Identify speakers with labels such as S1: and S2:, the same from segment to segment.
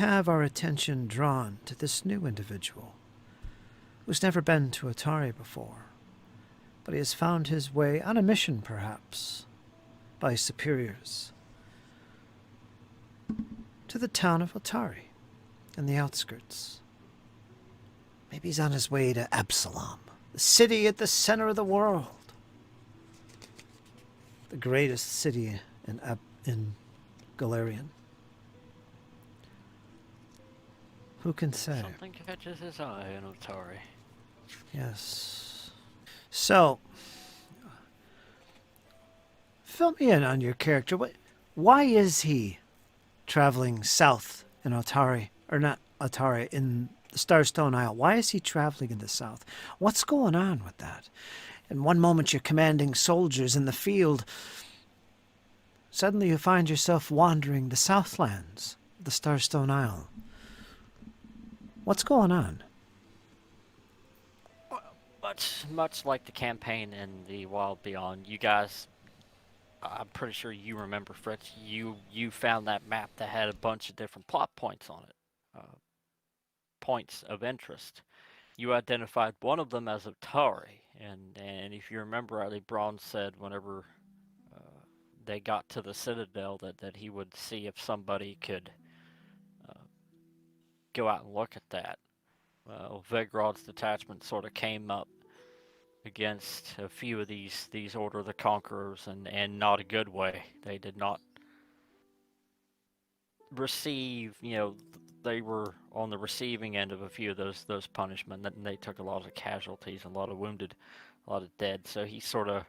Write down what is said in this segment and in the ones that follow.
S1: have our attention drawn to this new individual who's never been to Atari before, but he has found his way on a mission, perhaps, by his superiors, to the town of Atari and the outskirts. Maybe he's on his way to Absalom, the city at the center of the world. The greatest city in Galarian. Who can say?
S2: Something catches his eye in Atari.
S1: Yes. So, fill me in on your character. Why is he traveling south in Atari, or not Atari, in the Starstone Isle? Why is he traveling in the south? What's going on with that? In one moment you're commanding soldiers in the field. Suddenly you find yourself wandering the southlands of the Starstone Isle. What's going on?
S2: Much like the campaign in the Wild Beyond, you guys, I'm pretty sure you remember, Fritz, you found that map that had a bunch of different plot points on it. Points of interest. You identified one of them as Atari, and if you remember rightly, Braun said whenever they got to the Citadel that he would see if somebody could go out and look at that. Vigrod's detachment sort of came up against a few of these Order of the Conquerors, and not a good way. They did not receive, they were on the receiving end of a few of those punishments, and they took a lot of casualties, a lot of wounded, a lot of dead. So he sort of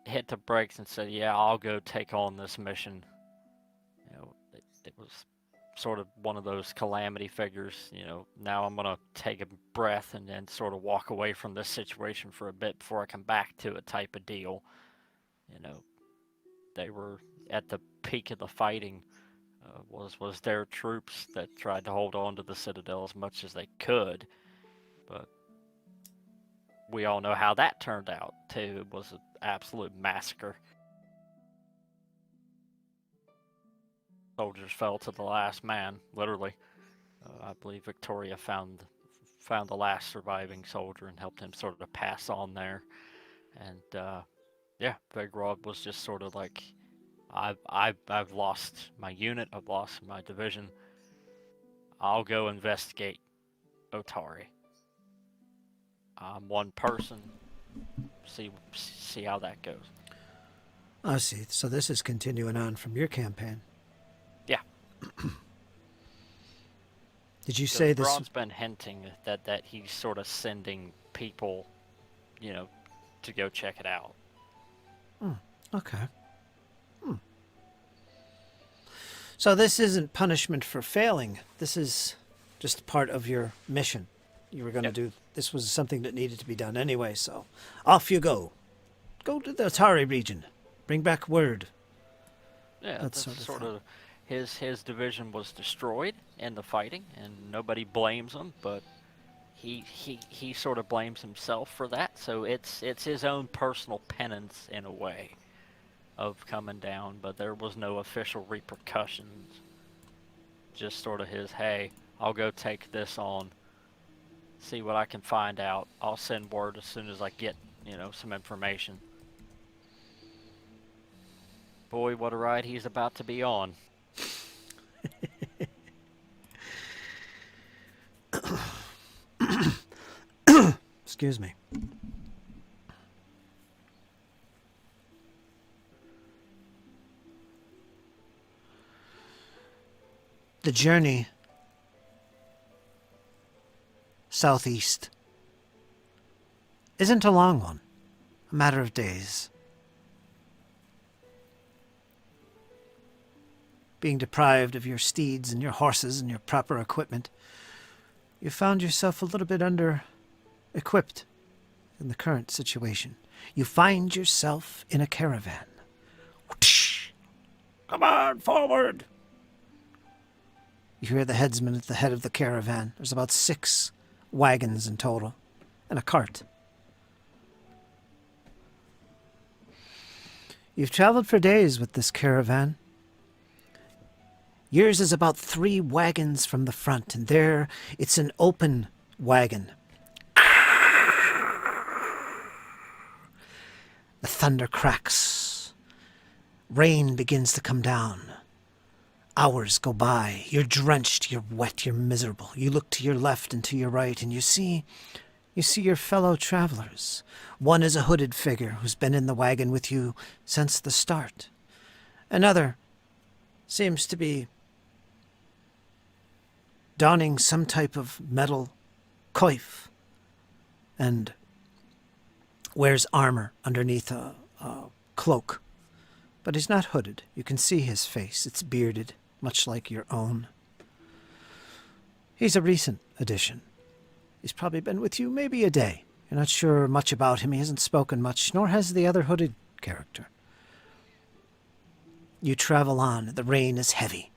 S2: hit the brakes and said, yeah, I'll go take on this mission. It was sort of one of those calamity figures. Now I'm gonna take a breath and then sort of walk away from this situation for a bit before I come back to it, type of deal. They were at the peak of the fighting. Was their troops that tried to hold on to the Citadel as much as they could, but we all know how that turned out too. It was an absolute massacre. Soldiers fell to the last man, literally. I believe Victoria found the last surviving soldier and helped him sort of pass on there. And yeah, Vigrod was just sort of like, I've lost my unit, I've lost my division. I'll go investigate Otari. I'm one person. See how that goes.
S1: I see. So this is continuing on from your campaign.
S2: Yeah.
S1: Did you say this?
S2: Braun's been hinting that he's sort of sending people, to go check it out.
S1: Okay. So this isn't punishment for failing. This is just part of your mission. You were going to do. This was something that needed to be done anyway. So off you go. Go to the Atari region. Bring back word.
S2: Yeah, that's sort of his division was destroyed in the fighting, and nobody blames him, but he sort of blames himself for that. So it's his own personal penance in a way of coming down, but there was no official repercussions. Just sort of his, hey, I'll go take this on, see what I can find out. I'll send word as soon as I get, some information. Boy, what a ride he's about to be on.
S1: Excuse me. The journey southeast isn't a long one, a matter of days. Being deprived of your steeds and your horses and your proper equipment, you found yourself a little bit under-equipped in the current situation. You find yourself in a caravan. Come on, forward! You hear the headsman at the head of the caravan. There's about 6 wagons in total, and a cart. You've traveled for days with this caravan. Yours is about 3 wagons from the front, and there it's an open wagon. The thunder cracks. Rain begins to come down. Hours go by. You're drenched, you're wet, you're miserable. You look to your left and to your right, and you see your fellow travelers. One is a hooded figure who's been in the wagon with you since the start. Another seems to be donning some type of metal coif and wears armor underneath a cloak. But he's not hooded. You can see his face. It's bearded, much like your own. He's a recent addition. He's probably been with you maybe a day. You're not sure much about him. He hasn't spoken much, nor has the other hooded character. You travel on. The rain is heavy.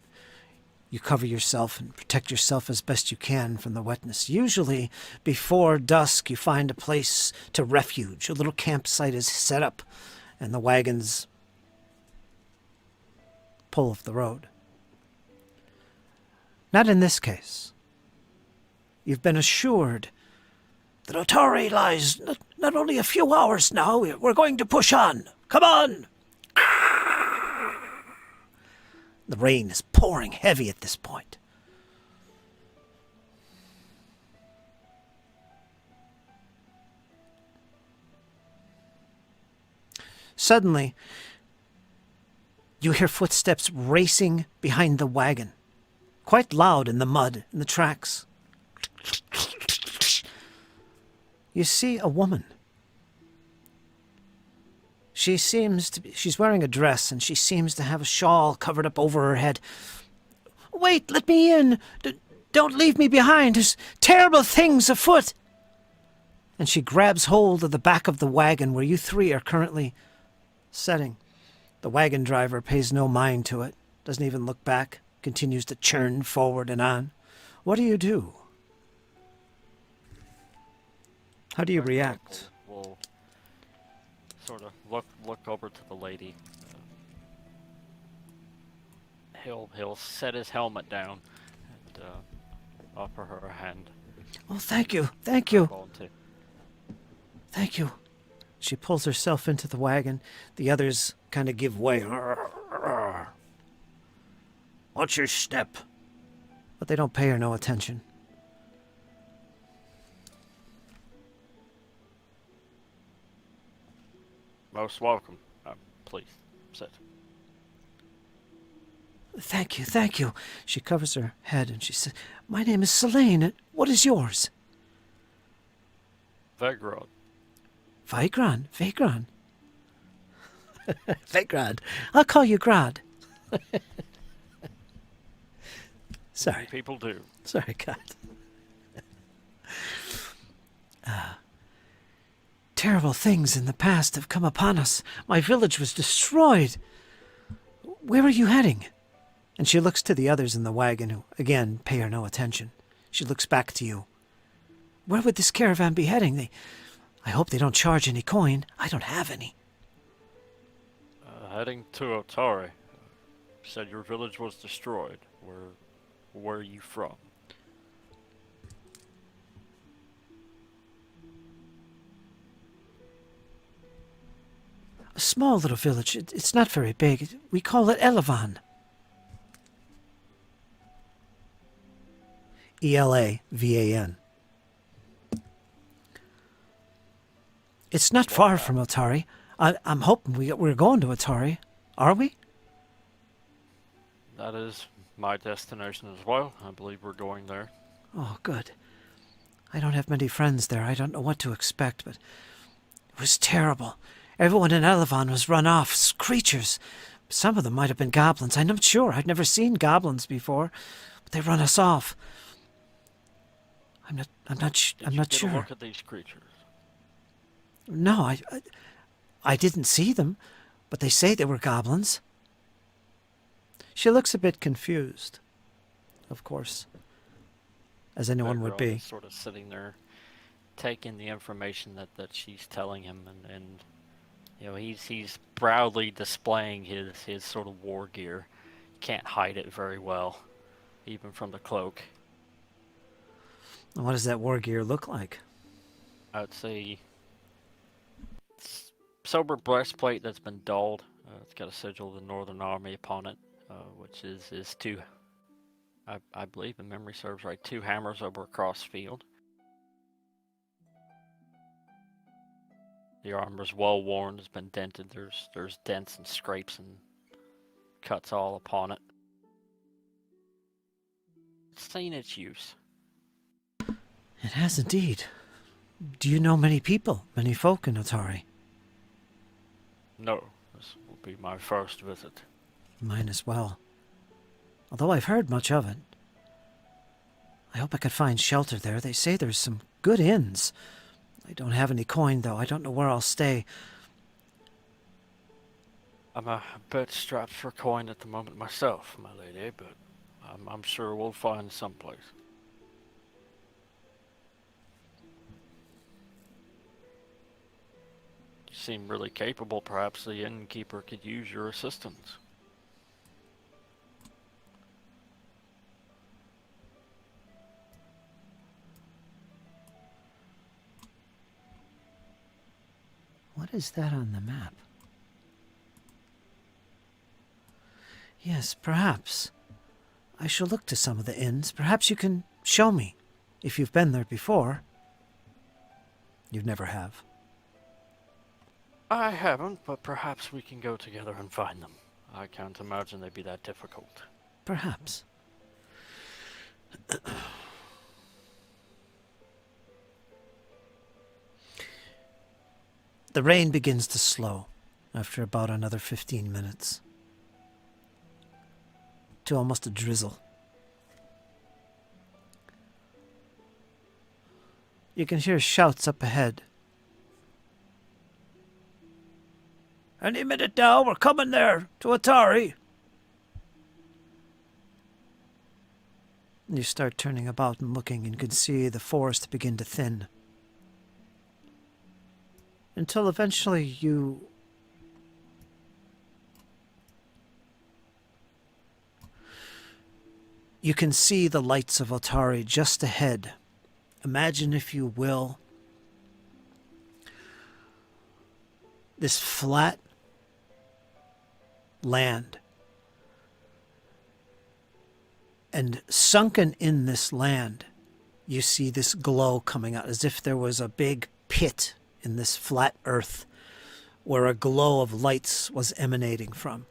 S1: You cover yourself and protect yourself as best you can from the wetness. Usually, before dusk, you find a place to refuge. A little campsite is set up, and the wagons pull off the road. Not in this case. You've been assured that Otari lies not only a few hours now. We're going to push on. Come on! The rain is pouring heavy at this point. Suddenly, you hear footsteps racing behind the wagon, quite loud in the mud, in the tracks. You see a woman. She's wearing a dress, and she seems to have a shawl covered up over her head. Wait, let me in. Don't leave me behind. There's terrible things afoot. And she grabs hold of the back of the wagon where you 3 are currently sitting. The wagon driver pays no mind to it, doesn't even look back, continues to churn forward and on. What do? How do you react?
S2: We'll sort of look over to the lady. He'll set his helmet down and offer her a hand.
S1: Oh, thank you. Thank you. She pulls herself into the wagon. The others kind of give way. Watch your step. But they don't pay her no attention.
S2: Most welcome. Please, sit.
S1: Thank you. She covers her head and she says, My name is Selene. What is yours?
S2: Vegron.
S1: Vagran. Vagrad. I'll call you Grad. Sorry.
S2: People do.
S1: Sorry, God. Terrible things in the past have come upon us. My village was destroyed. Where are you heading? And she looks to the others in the wagon who, again, pay her no attention. She looks back to you. Where would this caravan be heading? I hope they don't charge any coin. I don't have any.
S2: Heading to Otari. Said your village was destroyed. Where are you from?
S1: A small little village. It's not very big. We call it Elavan. Elavan. It's not far from Otari. I'm hoping we're going to Otari. Are we?
S2: That is my destination as well. I believe we're going there.
S1: Oh, good. I don't have many friends there. I don't know what to expect, but it was terrible. Everyone in Elavan was run off. Creatures. Some of them might have been goblins. I'm not sure. I've never seen goblins before, but they run us off. I'm not sure.
S2: Look at these creatures.
S1: No, I didn't see them, but they say they were goblins. She looks a bit confused, of course, as anyone would be.
S2: Sort of sitting there, taking the information that she's telling him, and he's proudly displaying his sort of war gear. can't hide it very well, even from the cloak.
S1: And what does that war gear look like?
S2: I'd say sober breastplate that's been dulled. It's got a sigil of the Northern Army upon it, which is two, I believe, if memory serves right, 2 hammers over a cross field. The armor's well worn, has been dented. There's dents and scrapes and cuts all upon it. It's seen its use.
S1: It has indeed. Do you know many people, many folk in Otari?
S2: No, this will be my first visit.
S1: Mine as well. Although I've heard much of it. I hope I could find shelter there. They say there's some good inns. I don't have any coin, though. I don't know where I'll stay.
S2: I'm a bit strapped for coin at the moment myself, my lady, but I'm sure we'll find someplace. You seem really capable. Perhaps the innkeeper could use your assistance.
S1: What is that on the map? Yes, perhaps. I shall look to some of the inns. Perhaps you can show me, if you've been there before. You never have.
S2: I haven't, but perhaps we can go together and find them. I can't imagine they'd be that difficult.
S1: Perhaps. The rain begins to slow after about another 15 minutes to almost a drizzle. You can hear shouts up ahead. Any minute now, we're coming there, to Otari. You start turning about and looking and can see the forest begin to thin. Until eventually you can see the lights of Otari just ahead. Imagine, if you will, this flat land. And sunken in this land, you see this glow coming out, as if there was a big pit in this flat earth where a glow of lights was emanating from.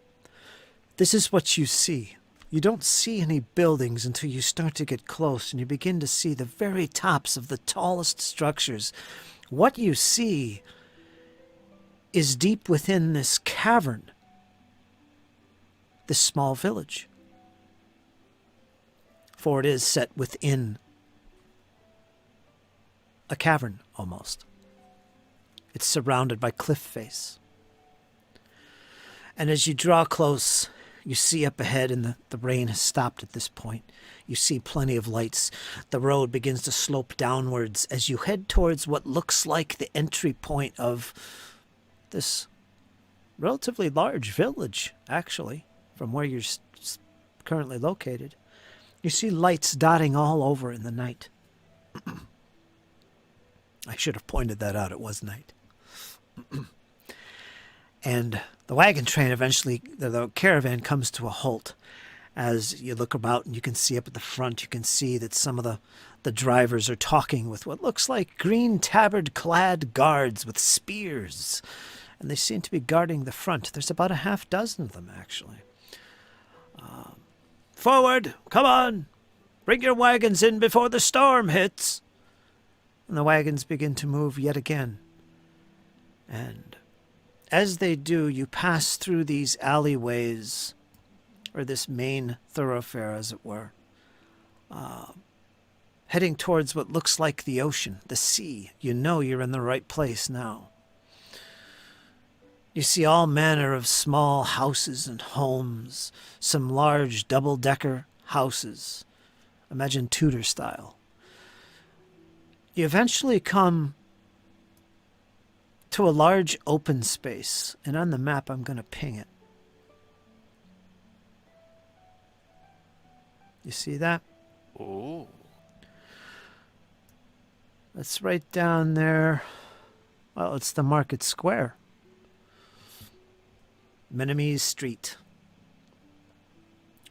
S1: This is what you see. You don't see any buildings until you start to get close and you begin to see the very tops of the tallest structures. What you see is deep within this cavern, this small village. For it is set within a cavern, almost. It's surrounded by cliff face. And as you draw close, you see up ahead, and the rain has stopped at this point. You see plenty of lights. The road begins to slope downwards as you head towards what looks like the entry point of this relatively large village, actually, from where you're currently located. You see lights dotting all over in the night. I should have pointed that out. It was night. And the wagon train eventually, the caravan comes to a halt. As you look about and you can see up at the front, you can see that some of the drivers are talking with what looks like green tabard-clad guards with spears. And they seem to be guarding the front. There's about a half dozen of them, actually. Forward! Come on! Bring your wagons in before the storm hits! And the wagons begin to move yet again. And as they do, you pass through these alleyways, or this main thoroughfare, as it were, heading towards what looks like the ocean, the sea. You know you're in the right place now. You see all manner of small houses and homes, some large double-decker houses. Imagine Tudor style. You eventually come to a large open space, and on the map I'm going to ping it. You see that?
S2: Ooh.
S1: That's right down there. Well, it's the Market Square. Minimes Street.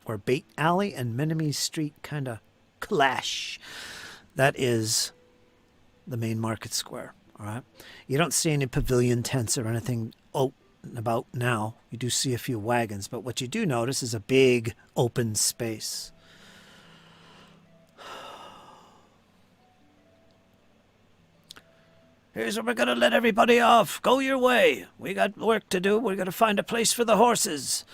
S1: Or Bait Alley and Minimes Street kind of clash. That is the main Market Square. All right. You don't see any pavilion tents or anything about now. You do see a few wagons, but what you do notice is a big open space. Here's where we're going to let everybody off. Go your way. We got work to do. We're going to find a place for the horses.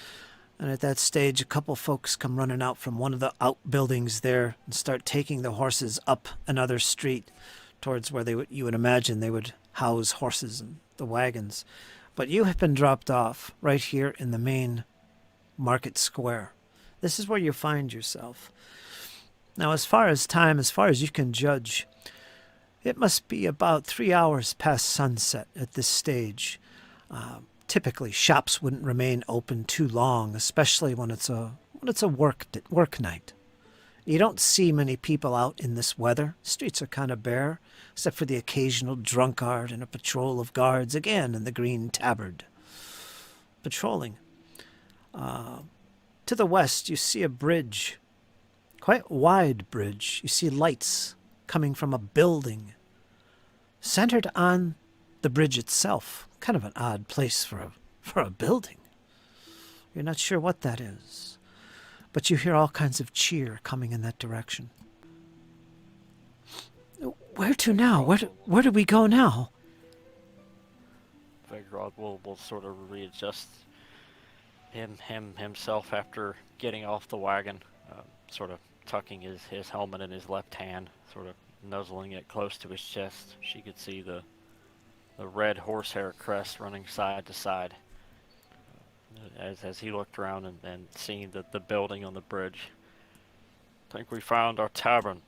S1: And at that stage, a couple folks come running out from one of the outbuildings there and start taking the horses up another street towards where you would imagine they would house horses and the wagons. But you have been dropped off right here in the main Market Square. This is where you find yourself. Now, as far as time, as far as you can judge, it must be about 3 hours past sunset at this stage. Typically, shops wouldn't remain open too long, especially when it's a work night. You don't see many people out in this weather. Streets are kind of bare, except for the occasional drunkard and a patrol of guards, again in the green tabard, patrolling. To the west, you see a bridge, quite wide bridge. You see lights coming from a building centered on the bridge itself. Kind of an odd place for a building. You're not sure what that is, but you hear all kinds of cheer coming in that direction. Where to now? Where do we go now?
S2: Vegrod will sort of readjust himself after getting off the wagon, sort of tucking his helmet in his left hand, sort of nuzzling it close to his chest. She could see the red horsehair crest running side to side as he looked around and seeing the building on the bridge. I think we found our tavern.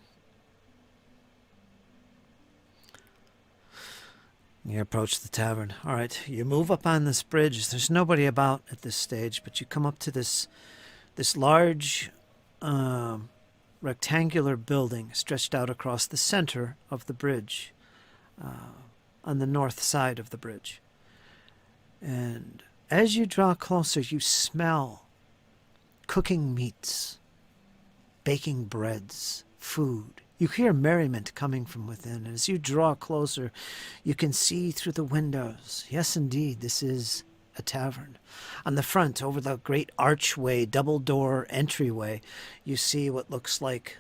S1: You approach the tavern. All right, you move up on this bridge. There's nobody about at this stage, but you come up to this large rectangular building stretched out across the center of the bridge, on the north side of the bridge. And as you draw closer, you smell cooking meats, baking breads, food. You hear merriment coming from within. As you draw closer, you can see through the windows. Yes, indeed, this is a tavern. On the front, over the great archway, double-door entryway, you see what looks like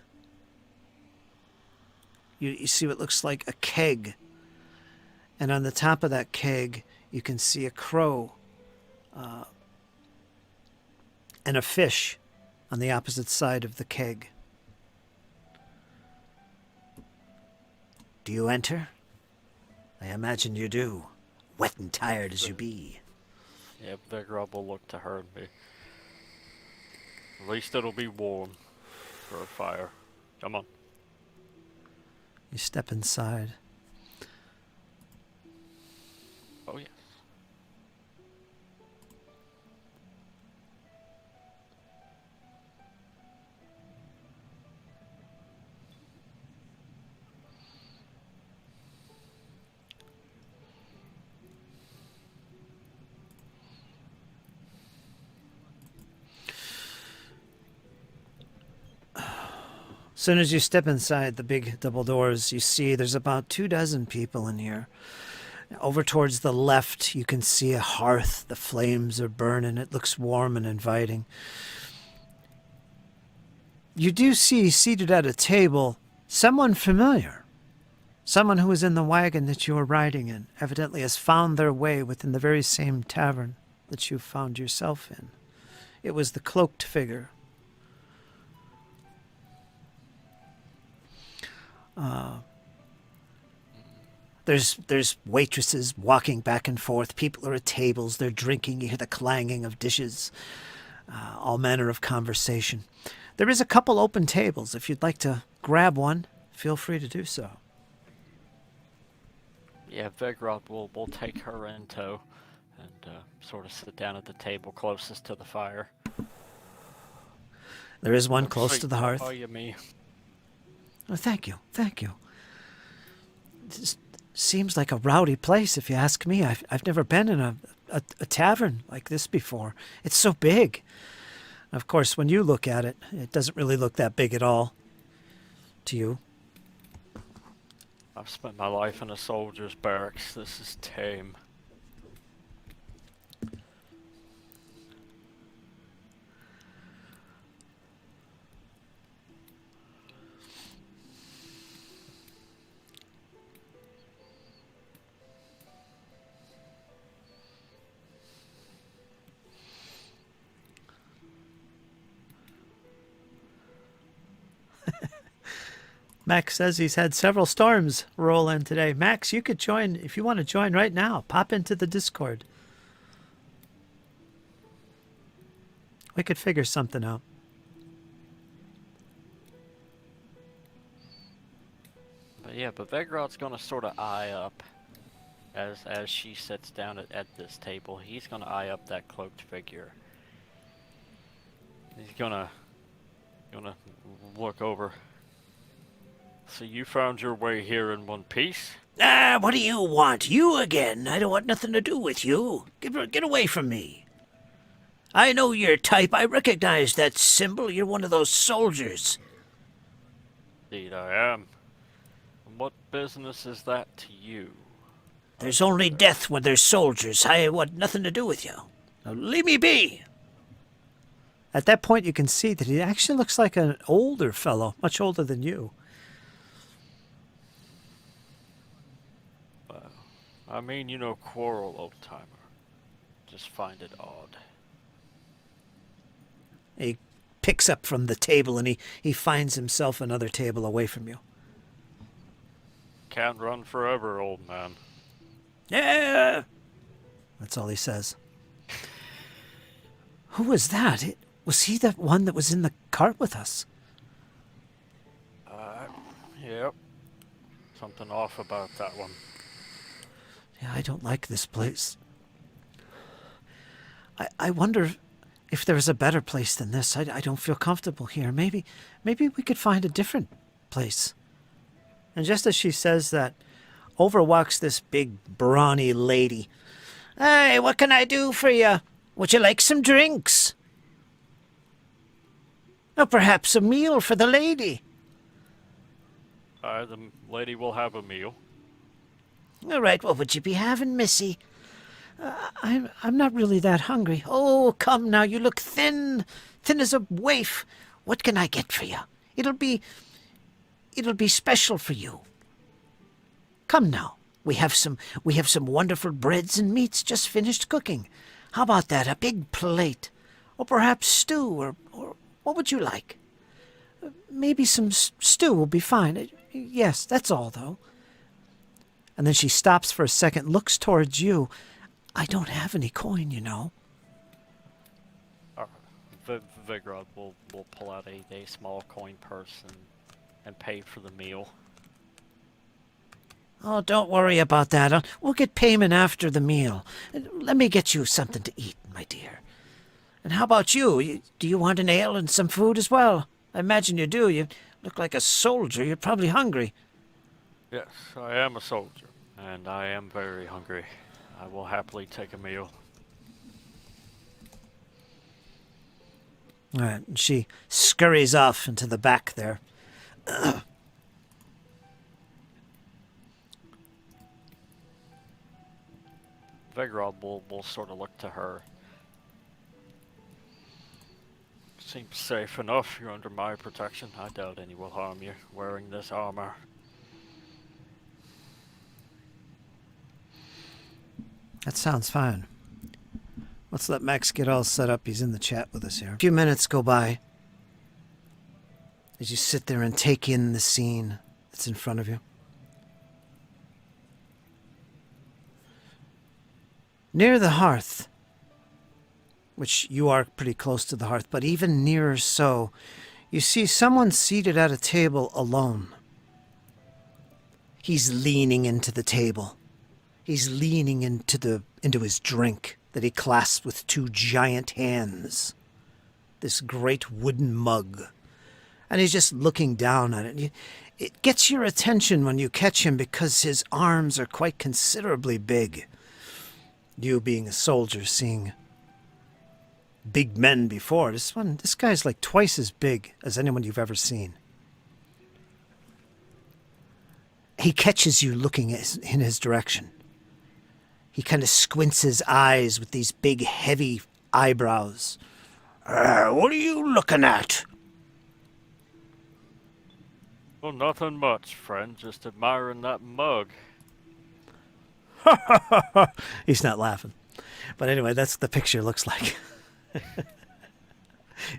S1: you see what looks like a keg. And on the top of that keg, you can see a crow and a fish on the opposite side of the keg. Do you enter? I imagine you do, wet and tired as you be.
S2: Yeah, Vegrod will look to her and be, at least it'll be warm for a fire. Come on.
S1: You step inside.
S2: Oh, yeah.
S1: As soon as you step inside the big double doors, you see there's about 24 people in here. Over towards the left, you can see a hearth. The flames are burning. It looks warm and inviting. You do see, seated at a table, someone familiar. Someone who was in the wagon that you were riding in, evidently has found their way within the very same tavern that you found yourself in. It was the cloaked figure. There's waitresses walking back and forth. People are at tables. They're drinking. You hear the clanging of dishes. All manner of conversation. There is a couple open tables. If you'd like to grab one, feel free to do so.
S2: Yeah, Vegrod will take her in tow and sort of sit down at the table closest to the fire.
S1: There is one close to the hearth.
S2: Oh, you me.
S1: Oh, thank you. Thank you. It seems like a rowdy place, if you ask me. I've never been in a tavern like this before. It's so big. Of course, when you look at it, it doesn't really look that big at all to you.
S2: I've spent my life in a soldier's barracks. This is tame.
S1: Max says he's had several storms roll in today. Max, you could join if you want to join right now. Pop into the Discord. We could figure something out.
S2: But yeah, but Vegrod's gonna sort of eye up as she sits down at this table. He's gonna eye up that cloaked figure. He's gonna look over. So you found your way here in one piece?
S3: What do you want? You again? I don't want nothing to do with you. Get away from me. I know your type. I recognize that symbol. You're one of those soldiers.
S2: Indeed I am. And what business is that to you?
S3: There's only death when there's soldiers. I want nothing to do with you. Now leave me be.
S1: At that point, you can see that he actually looks like an older fellow, much older than you.
S2: I mean, you know, quarrel, old-timer. Just find it odd.
S1: He picks up from the table and he finds himself another table away from you.
S2: Can't run forever, old man.
S3: Yeah.
S1: That's all he says. Who was that? Was he that one that was in the cart with us?
S2: Yep. Something off about that one.
S1: Yeah, I don't like this place. I wonder if there is a better place than this. I don't feel comfortable here. Maybe we could find a different place. And just as she says that, over walks this big, brawny lady.
S3: Hey, what can I do for you? Would you like some drinks? Or perhaps a meal for the lady?
S2: The lady will have a meal.
S3: All right, what would you be having, missy?
S1: I'm not really that hungry.
S3: Oh, come now, you look thin as a waif. What can I get for you? It'll be special for you. Come now, we have some wonderful breads and meats just finished cooking. How about that? A big plate, or perhaps stew, or what would you like?
S1: Maybe some stew will be fine. Yes, that's all, though. And then she stops for a second, looks towards you. I don't have any coin, you know.
S2: Vigrod will pull out a small coin purse and pay for the meal.
S3: Oh, don't worry about that. We'll get payment after the meal. Let me get you something to eat, my dear. And how about you? Do you want an ale and some food as well? I imagine you do. You look like a soldier. You're probably hungry.
S2: Yes, I am a soldier, and I am very hungry. I will happily take a meal.
S1: All right, and she scurries off into the back there.
S2: Vigrod will sort of look to her. Seems safe enough. You're under my protection. I doubt any will harm you wearing this armor.
S1: That sounds fine. Let's let Max get all set up. He's in the chat with us here. A few minutes go by as you sit there and take in the scene that's in front of you. Near the hearth, which you are pretty close to the hearth, but even nearer so, you see someone seated at a table alone. He's leaning into the table. He's leaning into his drink that he clasps with two giant hands. this great wooden mug. And he's just looking down at it. It gets your attention when you catch him because his arms are quite considerably big. You being a soldier, seeing big men before, this guy's like twice as big as anyone you've ever seen. He catches you looking in his direction. He kind of squints his eyes with these big, heavy eyebrows. What are you looking at?
S2: Well, nothing much, friend. Just admiring that mug.
S1: He's not laughing. But anyway, that's what the picture looks like.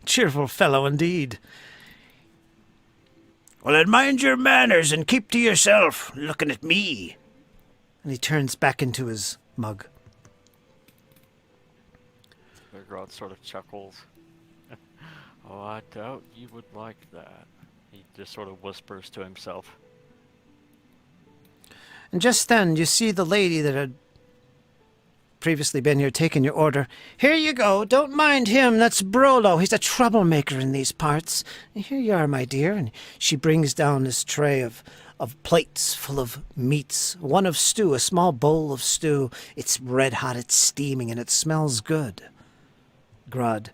S1: Cheerful fellow indeed. Well, then mind your manners and keep to yourself, looking at me. And he turns back into his mug.
S2: Bergrod sort of chuckles. Oh, I doubt you would like that. He just sort of whispers to himself.
S1: And just then, you see the lady that had previously been here taking your order. Here you go. Don't mind him. That's Brolo. He's a troublemaker in these parts. Here you are, my dear. And she brings down this tray of plates full of meats. One of stew, a small bowl of stew. It's red hot. It's steaming, and it smells good. Grud.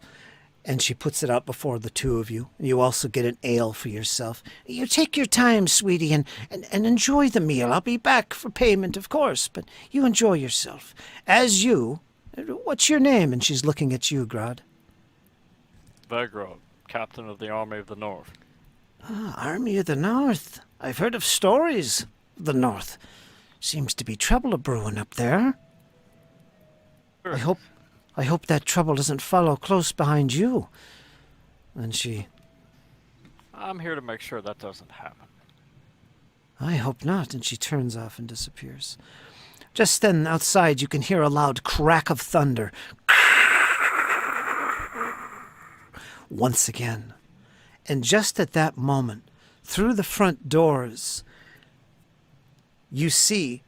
S1: And she puts it out before the two of you. You also get an ale for yourself. You take your time, sweetie, and enjoy the meal. I'll be back for payment, of course, but you enjoy yourself. As you... What's your name? And she's looking at you, Grod.
S2: Bergrod, Captain of the Army of the North.
S1: Ah, Army of the North. I've heard of stories of the North. Seems to be trouble a-brewing up there.
S2: Sure.
S1: I hope that trouble doesn't follow close behind you. And she...
S2: I'm here to make sure that doesn't happen.
S1: I hope not. And she turns off and disappears. Just then, outside, you can hear a loud crack of thunder. Once again. And just at that moment, through the front doors, you see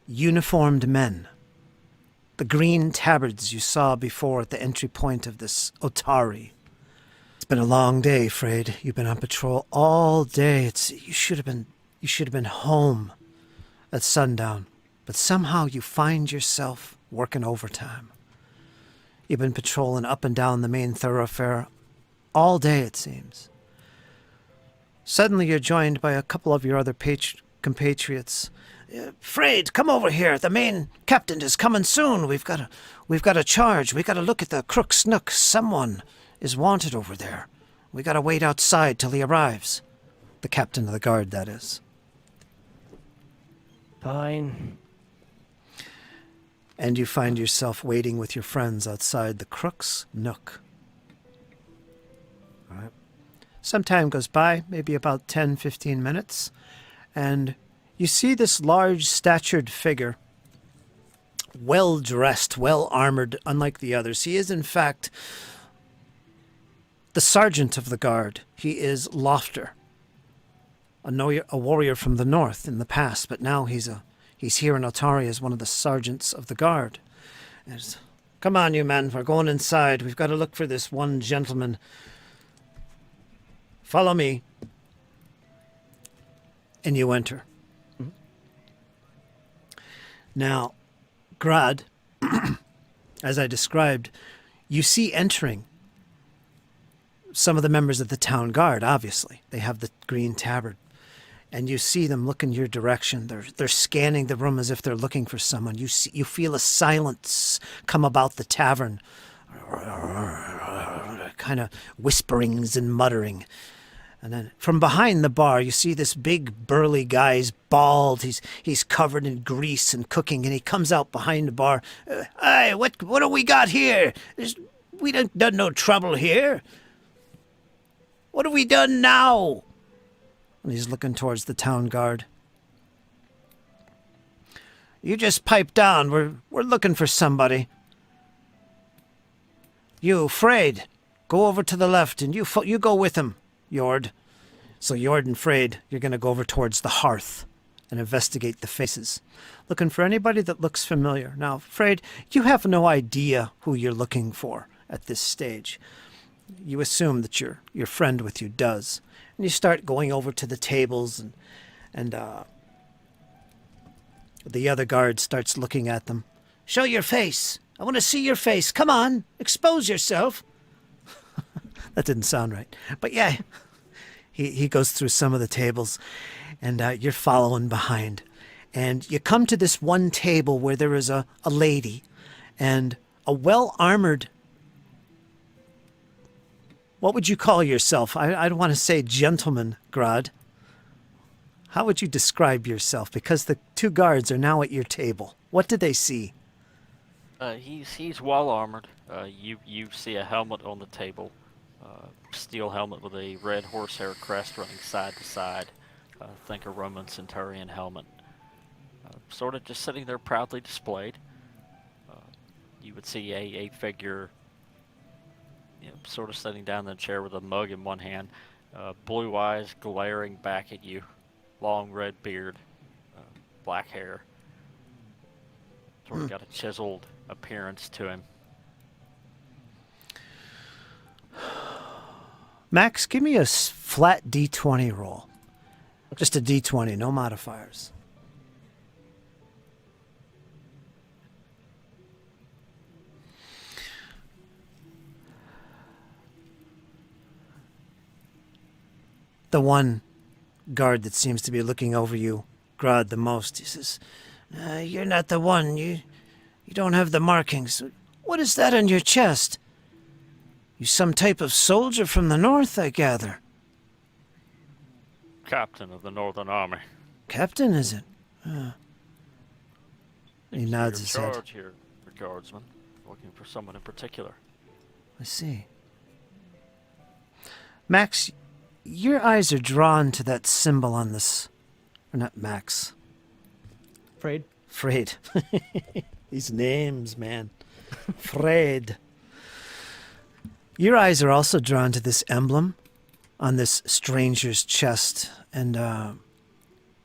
S1: uniformed men. The green tabards you saw before at the entry point of this Otari. It's been a long day, Frade. You've been on patrol all day. You should have been home at sundown. But somehow you find yourself working overtime. You've been patrolling up and down the main thoroughfare all day, it seems. Suddenly you're joined by a couple of your other compatriots. Frade, come over here. The main captain is coming soon. We've got a charge. We got to look at the crook's nook. Someone is wanted over there. We got to wait outside till he arrives. The captain of the guard, that is.
S4: Fine.
S1: And you find yourself waiting with your friends outside the crook's nook. All right. Some time goes by, maybe about 10, 15 minutes, and you see this large-statured figure, well-dressed, well-armored, unlike the others. He is, in fact, the sergeant of the guard. He is Lofter, a warrior from the north in the past, but now he's here in Otari as one of the sergeants of the guard. Come on, you men, we're going inside. We've got to look for this one gentleman. Follow me. And you enter. Now, Grad, as I described, you see entering some of the members of the town guard, obviously. They have the green tabard. And you see them look in your direction. They're scanning the room as if they're looking for someone. You feel a silence come about the tavern. Kind of whisperings and muttering. And then from behind the bar, you see this big, burly guy. He's bald. He's covered in grease and cooking. And he comes out behind the bar. Hey, what do we got here? We done no trouble here. What have we done now? And he's looking towards the town guard. You just pipe down. We're looking for somebody. You, Frade, go over to the left, and you go with him, Jord. So Jord and Frade, you're going to go over towards the hearth and investigate the faces, looking for anybody that looks familiar. Now, Frade, you have no idea who you're looking for. at this stage. You assume that your friend with you does. And you start going over to the tables, and the other guard starts looking at them. Show your face. I want to see your face. Come on, expose yourself. That didn't sound right. But yeah, he goes through some of the tables, and you're following behind. And you come to this one table where there is a lady and a well-armored... What would you call yourself? I don't want to say gentleman, Grod. How would you describe yourself? Because the two guards are now at your table. What do they see?
S2: He's well armored. You see a helmet on the table, steel helmet with a red horsehair crest running side to side. Think a Roman centurion helmet. Sort of just sitting there proudly displayed. You would see a figure, sort of sitting down in the chair with a mug in one hand, blue eyes glaring back at you, long red beard, black hair. Sort of got a chiseled appearance to him.
S1: Max, give me a flat D20 roll. Just a D20, no modifiers. The one guard that seems to be looking over you, Grod, the most, he says, you're not the one. You don't have the markings. What is that on your chest? You some type of soldier from the north, I gather.
S2: Captain of the Northern Army.
S1: Captain, is it? He nods his head.
S2: In charge here, guardsman. Looking for someone in particular.
S1: I see. Max, your eyes are drawn to that symbol on this... Or not Max. Fred. These names, man. Fred. Your eyes are also drawn to this emblem on this stranger's chest. And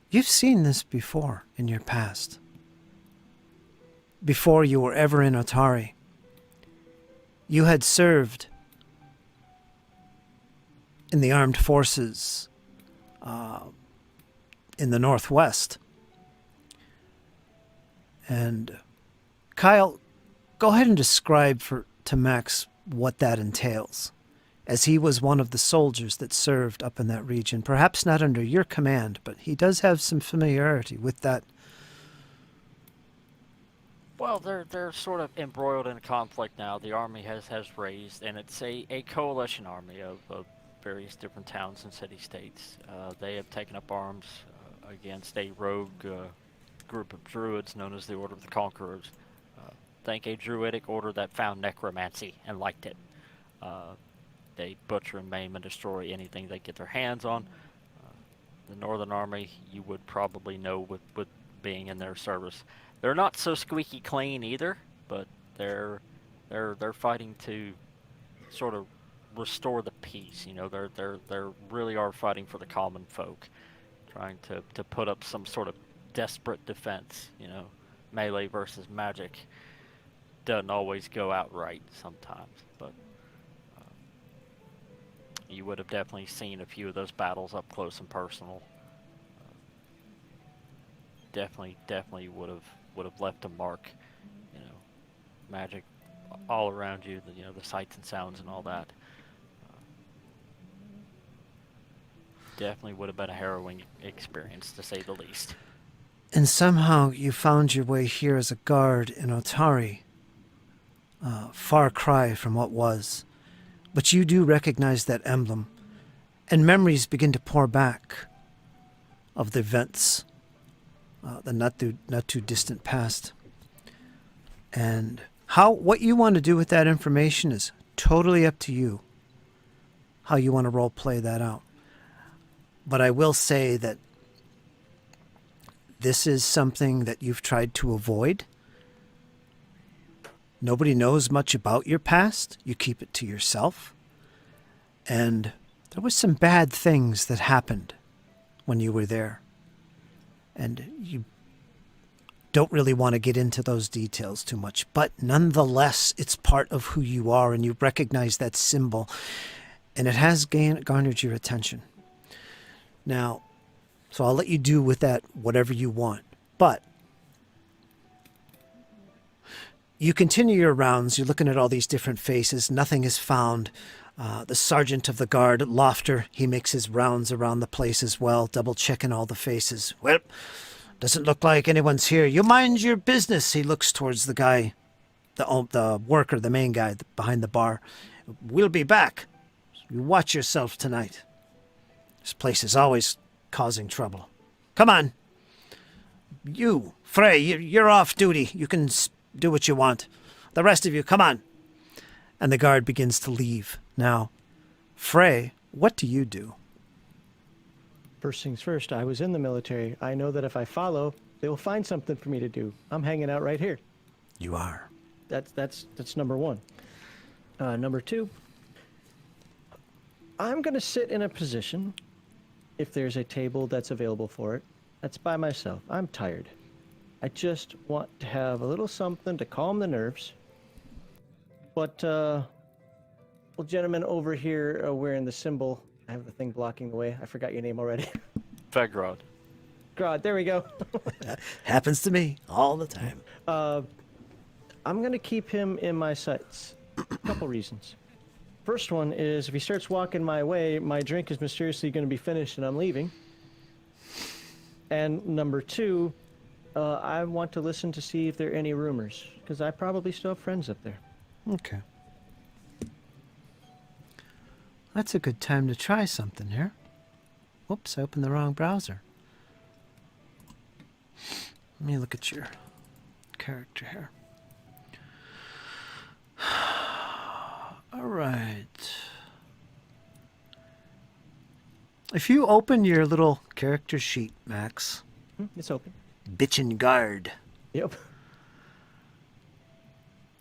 S1: you've seen this before in your past. Before you were ever in Otari. You had served in the armed forces in the Northwest. And Kyle, go ahead and describe to Max what that entails, as he was one of the soldiers that served up in that region. Perhaps not under your command, but he does have some familiarity with that.
S2: Well, they're sort of embroiled in a conflict now. The army has raised, and it's a coalition army of various different towns and city-states. They have taken up arms against a rogue group of druids known as the Order of the Conquerors. Think a druidic order that found necromancy and liked it. They butcher and maim and destroy anything they get their hands on. The Northern Army, you would probably know with being in their service. They're not so squeaky clean either, but they're fighting to sort of restore the peace. They really are fighting for the common folk, trying to put up some sort of desperate defense. Melee versus magic doesn't always go out right sometimes, but you would have definitely seen a few of those battles up close and personal. Definitely would have left a mark. Magic all around you. The sights and sounds and all that. Definitely would have been a harrowing experience, to say the least.
S1: And somehow you found your way here as a guard in Otari. Far cry from what was. But you do recognize that emblem, and memories begin to pour back of the events, the not too distant past. And what you want to do with that information is totally up to you, how you want to role play that out. But I will say that this is something that you've tried to avoid. Nobody knows much about your past. You keep it to yourself. And there was some bad things that happened when you were there. And don't really want to get into those details too much. But nonetheless, it's part of who you are, and you recognize that symbol, and it has garnered your attention. Now, so I'll let you do with that whatever you want. But you continue your rounds. You're looking at all these different faces. Nothing is found. The sergeant of the guard, Lofter, he makes his rounds around the place as well, double-checking all the faces. Well, doesn't look like anyone's here. You mind your business. He looks towards the guy, the worker, the main guy behind the bar. We'll be back. You watch yourself tonight. This place is always causing trouble. Come on. You, Frey, you're off duty. You can do what you want. The rest of you, come on. And the guard begins to leave. Now, Frey, what do you do?
S4: First things first, I was in the military. I know that if I follow, they will find something for me to do. I'm hanging out right here.
S1: You are.
S4: That's number one. Number two, I'm going to sit in a position, if there's a table that's available for it, that's by myself. I'm tired. I just want to have a little something to calm the nerves. But, well, gentleman over here wearing the symbol, I have the thing blocking the way. I forgot your name already.
S2: Vegrod.
S4: Grod, there we go.
S1: Happens to me all the time.
S4: I'm going to keep him in my sights. A couple reasons. First one is if he starts walking my way, my drink is mysteriously going to be finished and I'm leaving. And number two, I want to listen to see if there are any rumors, because I probably still have friends up there.
S1: Okay. That's a good time to try something here. Whoops, I opened the wrong browser. Let me look at your character here. All right. If you open your little character sheet, Max.
S4: It's open.
S1: Bitchin' guard.
S4: Yep.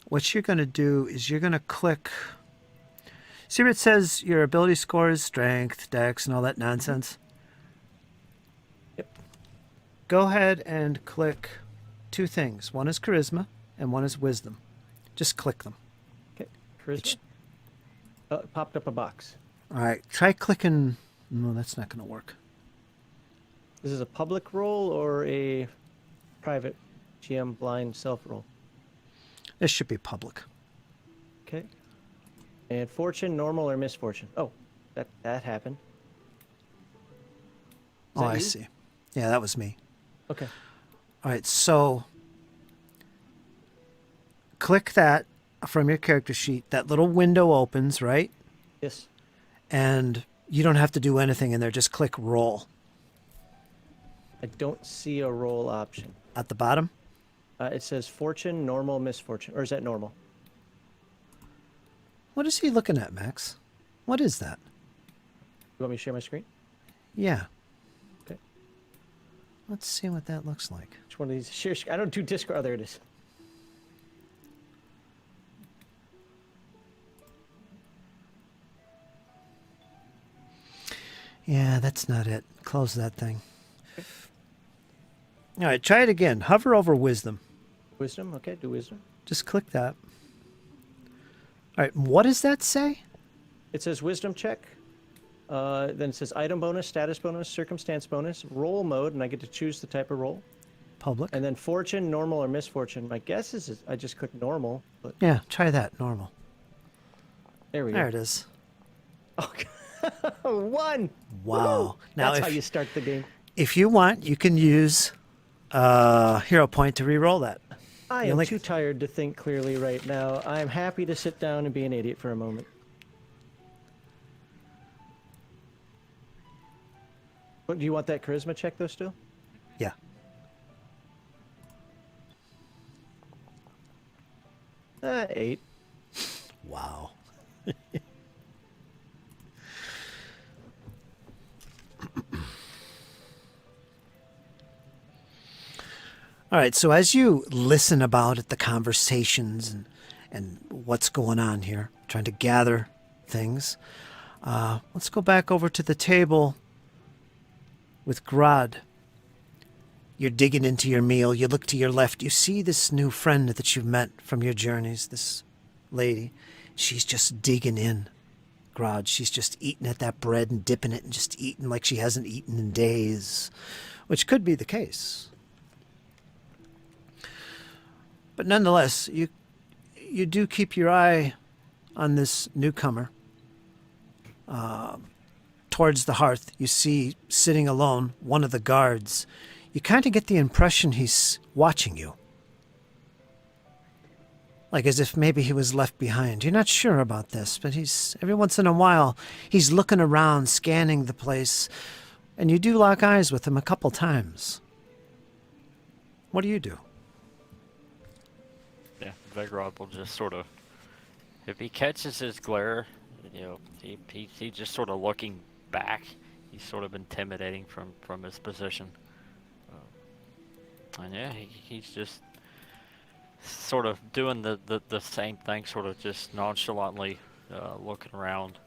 S1: What you're going to do is you're going to click. See where it says your ability score is strength, dex, and all that nonsense?
S4: Yep.
S1: Go ahead and click two things. One is charisma and one is wisdom. Just click them.
S4: Okay. Charisma. It popped up a box.
S1: All right. Try clicking. No, that's not going to work.
S4: This is a public roll or a private GM blind self roll?
S1: This should be public.
S4: Okay. And fortune, normal, or misfortune? Oh, that happened.
S1: Oh, I see. Yeah, that was me.
S4: Okay.
S1: All right, so click that from your character sheet. That little window opens, right?
S4: Yes.
S1: And you don't have to do anything in there. Just click roll.
S4: I don't see a roll option.
S1: At the bottom?
S4: It says fortune, normal, misfortune. Or is that normal?
S1: What is he looking at, Max? What is that?
S4: You want me to share my screen?
S1: Yeah.
S4: Okay.
S1: Let's see what that looks like.
S4: Which one of these? Share. I don't do Discord. Oh, there it is.
S1: Yeah, that's not it. Close that thing. All right, try it again. Hover over wisdom.
S4: Wisdom? Okay, do wisdom.
S1: Just click that. All right, what does that say?
S4: It says wisdom check. Then it says item bonus, status bonus, circumstance bonus, roll mode, and I get to choose the type of roll.
S1: Public.
S4: And then fortune, normal, or misfortune. My guess is I just click normal, but
S1: Yeah, try that. Normal.
S4: there we go.
S1: There it is.
S4: Oh, one!
S1: Wow. Now,
S4: That's how you start the game.
S1: if you want, you can use hero point to re-roll that.
S4: I
S1: You
S4: am
S1: only-
S4: too tired to think clearly right now. I am happy to sit down and be an idiot for a moment. But do you want that charisma check, though, still?
S1: Yeah.
S4: Eight.
S1: Wow. All right, so as you listen about it, the conversations and what's going on here, trying to gather things, let's go back over to the table with Grod. You're digging into your meal. You look to your left. You see this new friend that you've met from your journeys, this lady. She's just digging in. Grod, she's just eating at that bread and dipping it and just eating like she hasn't eaten in days, which could be the case. But nonetheless, you do keep your eye on this newcomer. Towards the hearth, you see, sitting alone, one of the guards. You kind of get the impression he's watching you. Like as if maybe he was left behind. You're not sure about this, but every once in a while, he's looking around, scanning the place, and you do lock eyes with him a couple times. What do you do?
S2: Yeah, Vegrod will just sort of, if he catches his glare, he's just sort of looking back. He's sort of intimidating from his position. And yeah, he's just sort of doing the same thing, sort of just nonchalantly looking around,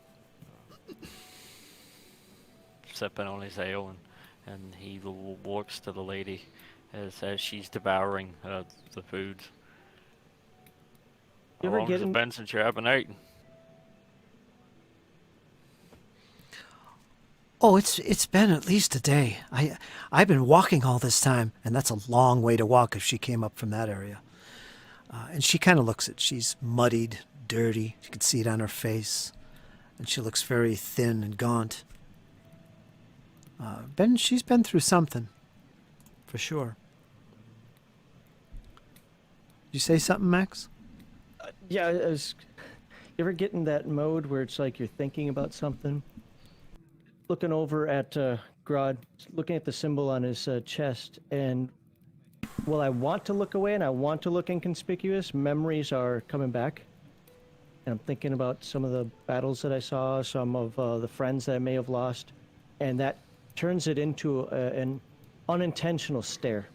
S2: sipping on his ale, and he looks to the lady as she's devouring the foods. How long has it been since you haven't eaten?
S1: Oh, it's been at least a day. I've been walking all this time, and that's a long way to walk if she came up from that area. And she kind of looks it. She's muddied, dirty. You can see it on her face. And she looks very thin and gaunt. She's been through something, for sure. Did you say something, Max?
S4: Yeah, you ever get in that mode where it's like you're thinking about something? Looking over at Grodd, looking at the symbol on his chest, and while I want to look away and I want to look inconspicuous, memories are coming back. And I'm thinking about some of the battles that I saw, some of the friends that I may have lost, and that turns it into an unintentional stare.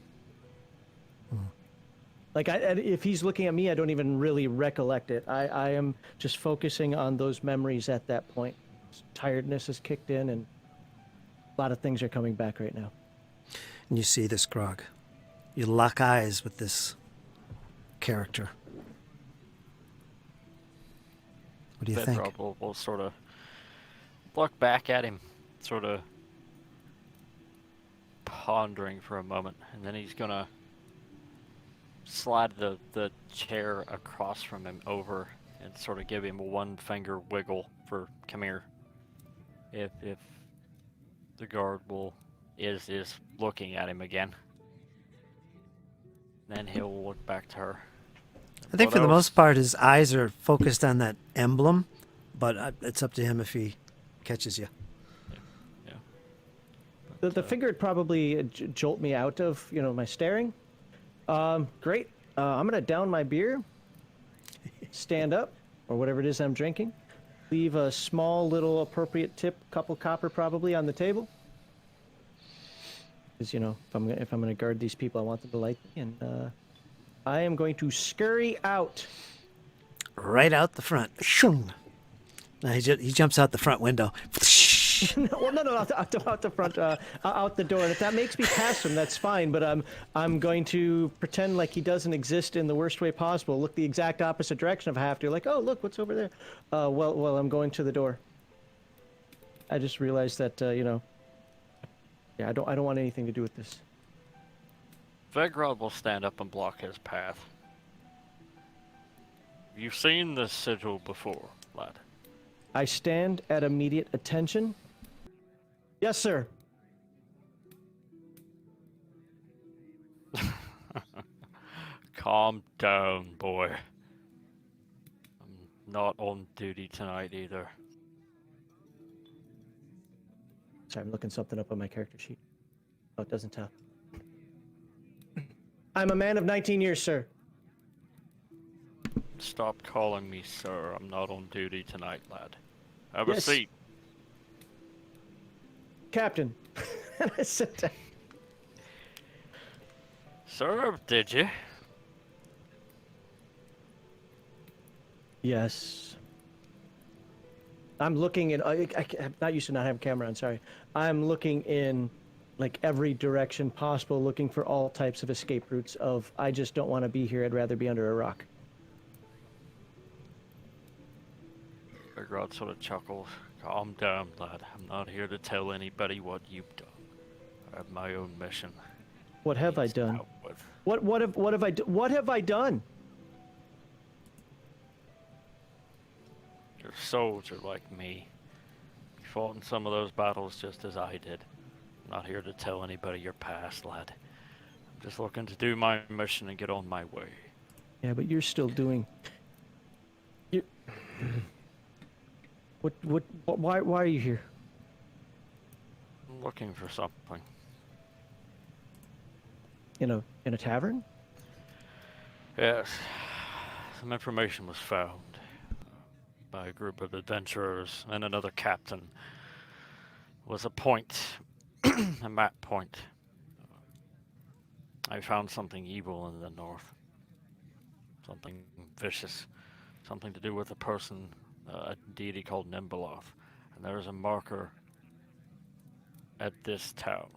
S4: Like, if he's looking at me, I don't even really recollect it. I am just focusing on those memories at that point. Tiredness has kicked in, and a lot of things are coming back right now.
S1: And you see this, Grog. You lock eyes with this character. What do you think?
S2: Bedrock will sort of look back at him, sort of pondering for a moment, and then he's gonna slide the chair across from him over and sort of give him a one finger wiggle for come here. If the guard is looking at him again, then he'll look back to her.
S1: I think for the most part his eyes are focused on that emblem, but it's up to him if he catches you.
S2: Yeah.
S4: The finger would probably jolt me out of my staring. Great. I'm gonna down my beer, stand up, or whatever it is I'm drinking, leave a small little appropriate tip, couple copper probably, on the table. Because if I'm gonna guard these people, I want them to like me, and I am going to scurry out.
S1: Right out the front. Shung. Now he jumps out the front window.
S4: Well, no, out the front, out the door. And if that makes me pass him, that's fine. But I'm going to pretend like he doesn't exist in the worst way possible. Look the exact opposite direction if I have to. Like, oh, look, what's over there? Well, I'm going to the door. I just realized that, yeah, I don't want anything to do with this.
S2: Vegrod will stand up and block his path. You've seen this sigil before, lad.
S4: I stand at immediate attention. Yes, sir.
S2: Calm down, boy. I'm not on duty tonight either.
S4: Sorry, I'm looking something up on my character sheet. Oh, it doesn't tell. I'm a man of 19 years, sir.
S2: Stop calling me sir. I'm not on duty tonight, lad. Have a
S4: Yes.
S2: seat.
S4: Captain. And I sit down.
S2: Served, did you?
S4: Yes. I'm looking in. I'm not used to not having camera on. Sorry. I'm looking in like every direction possible, looking for all types of escape routes of, I just don't want to be here, I'd rather be under a rock.
S2: Bergrod sort of chuckles. Calm down, lad. I'm not here to tell anybody what you've done. I have my own mission.
S4: What have I done? What have I done?
S2: You're a soldier like me. You fought in some of those battles just as I did. I'm not here to tell anybody your past, lad. I'm just looking to do my mission and get on my way.
S4: Yeah, but you're still doing... Why are you here?
S2: I'm looking for something.
S4: In a tavern?
S2: Yes. Some information was found by a group of adventurers and another captain. It was a point, a map point. I found something evil in the north. Something vicious. Something to do with a person, a deity called Nimbeloth. And there is a marker at this town.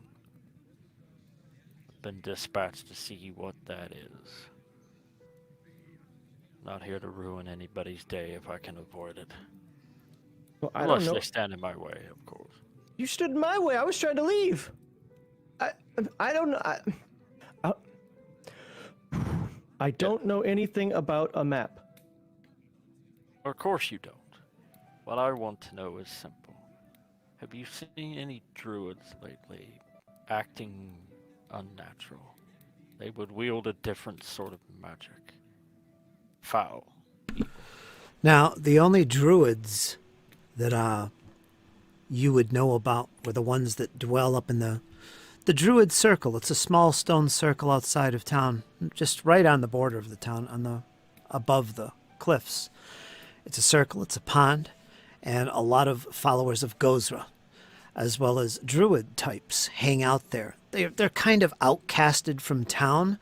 S2: I've been dispatched to see what that is. Not here to ruin anybody's day if I can avoid it.
S4: Well, I
S2: Unless
S4: don't know.
S2: they stand in my way, of course.
S4: You stood in my way. I was trying to leave. I don't know. I don't know anything about a map.
S2: Of course you don't. What I want to know is simple. Have you seen any druids lately acting unnatural? They would wield a different sort of magic. Foul.
S1: Now, the only druids that you would know about were the ones that dwell up in the druid circle. It's a small stone circle outside of town, just right on the border of the town, above the cliffs. It's a circle, it's a pond, and a lot of followers of Gozra, as well as druid types, hang out there. They're kind of outcasted from town.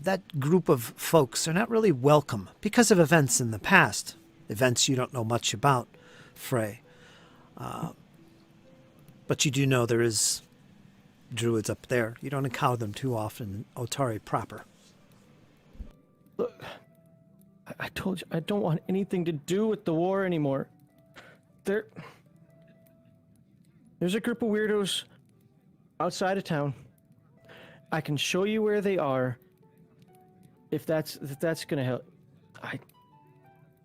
S1: That group of folks are not really welcome because of events in the past, events you don't know much about, Frey. But you do know there is druids up there. You don't encounter them too often in Otari proper.
S4: Look, I told you I don't want anything to do with the war anymore. There's a group of weirdos outside of town. I can show you where they are. If that's gonna help. I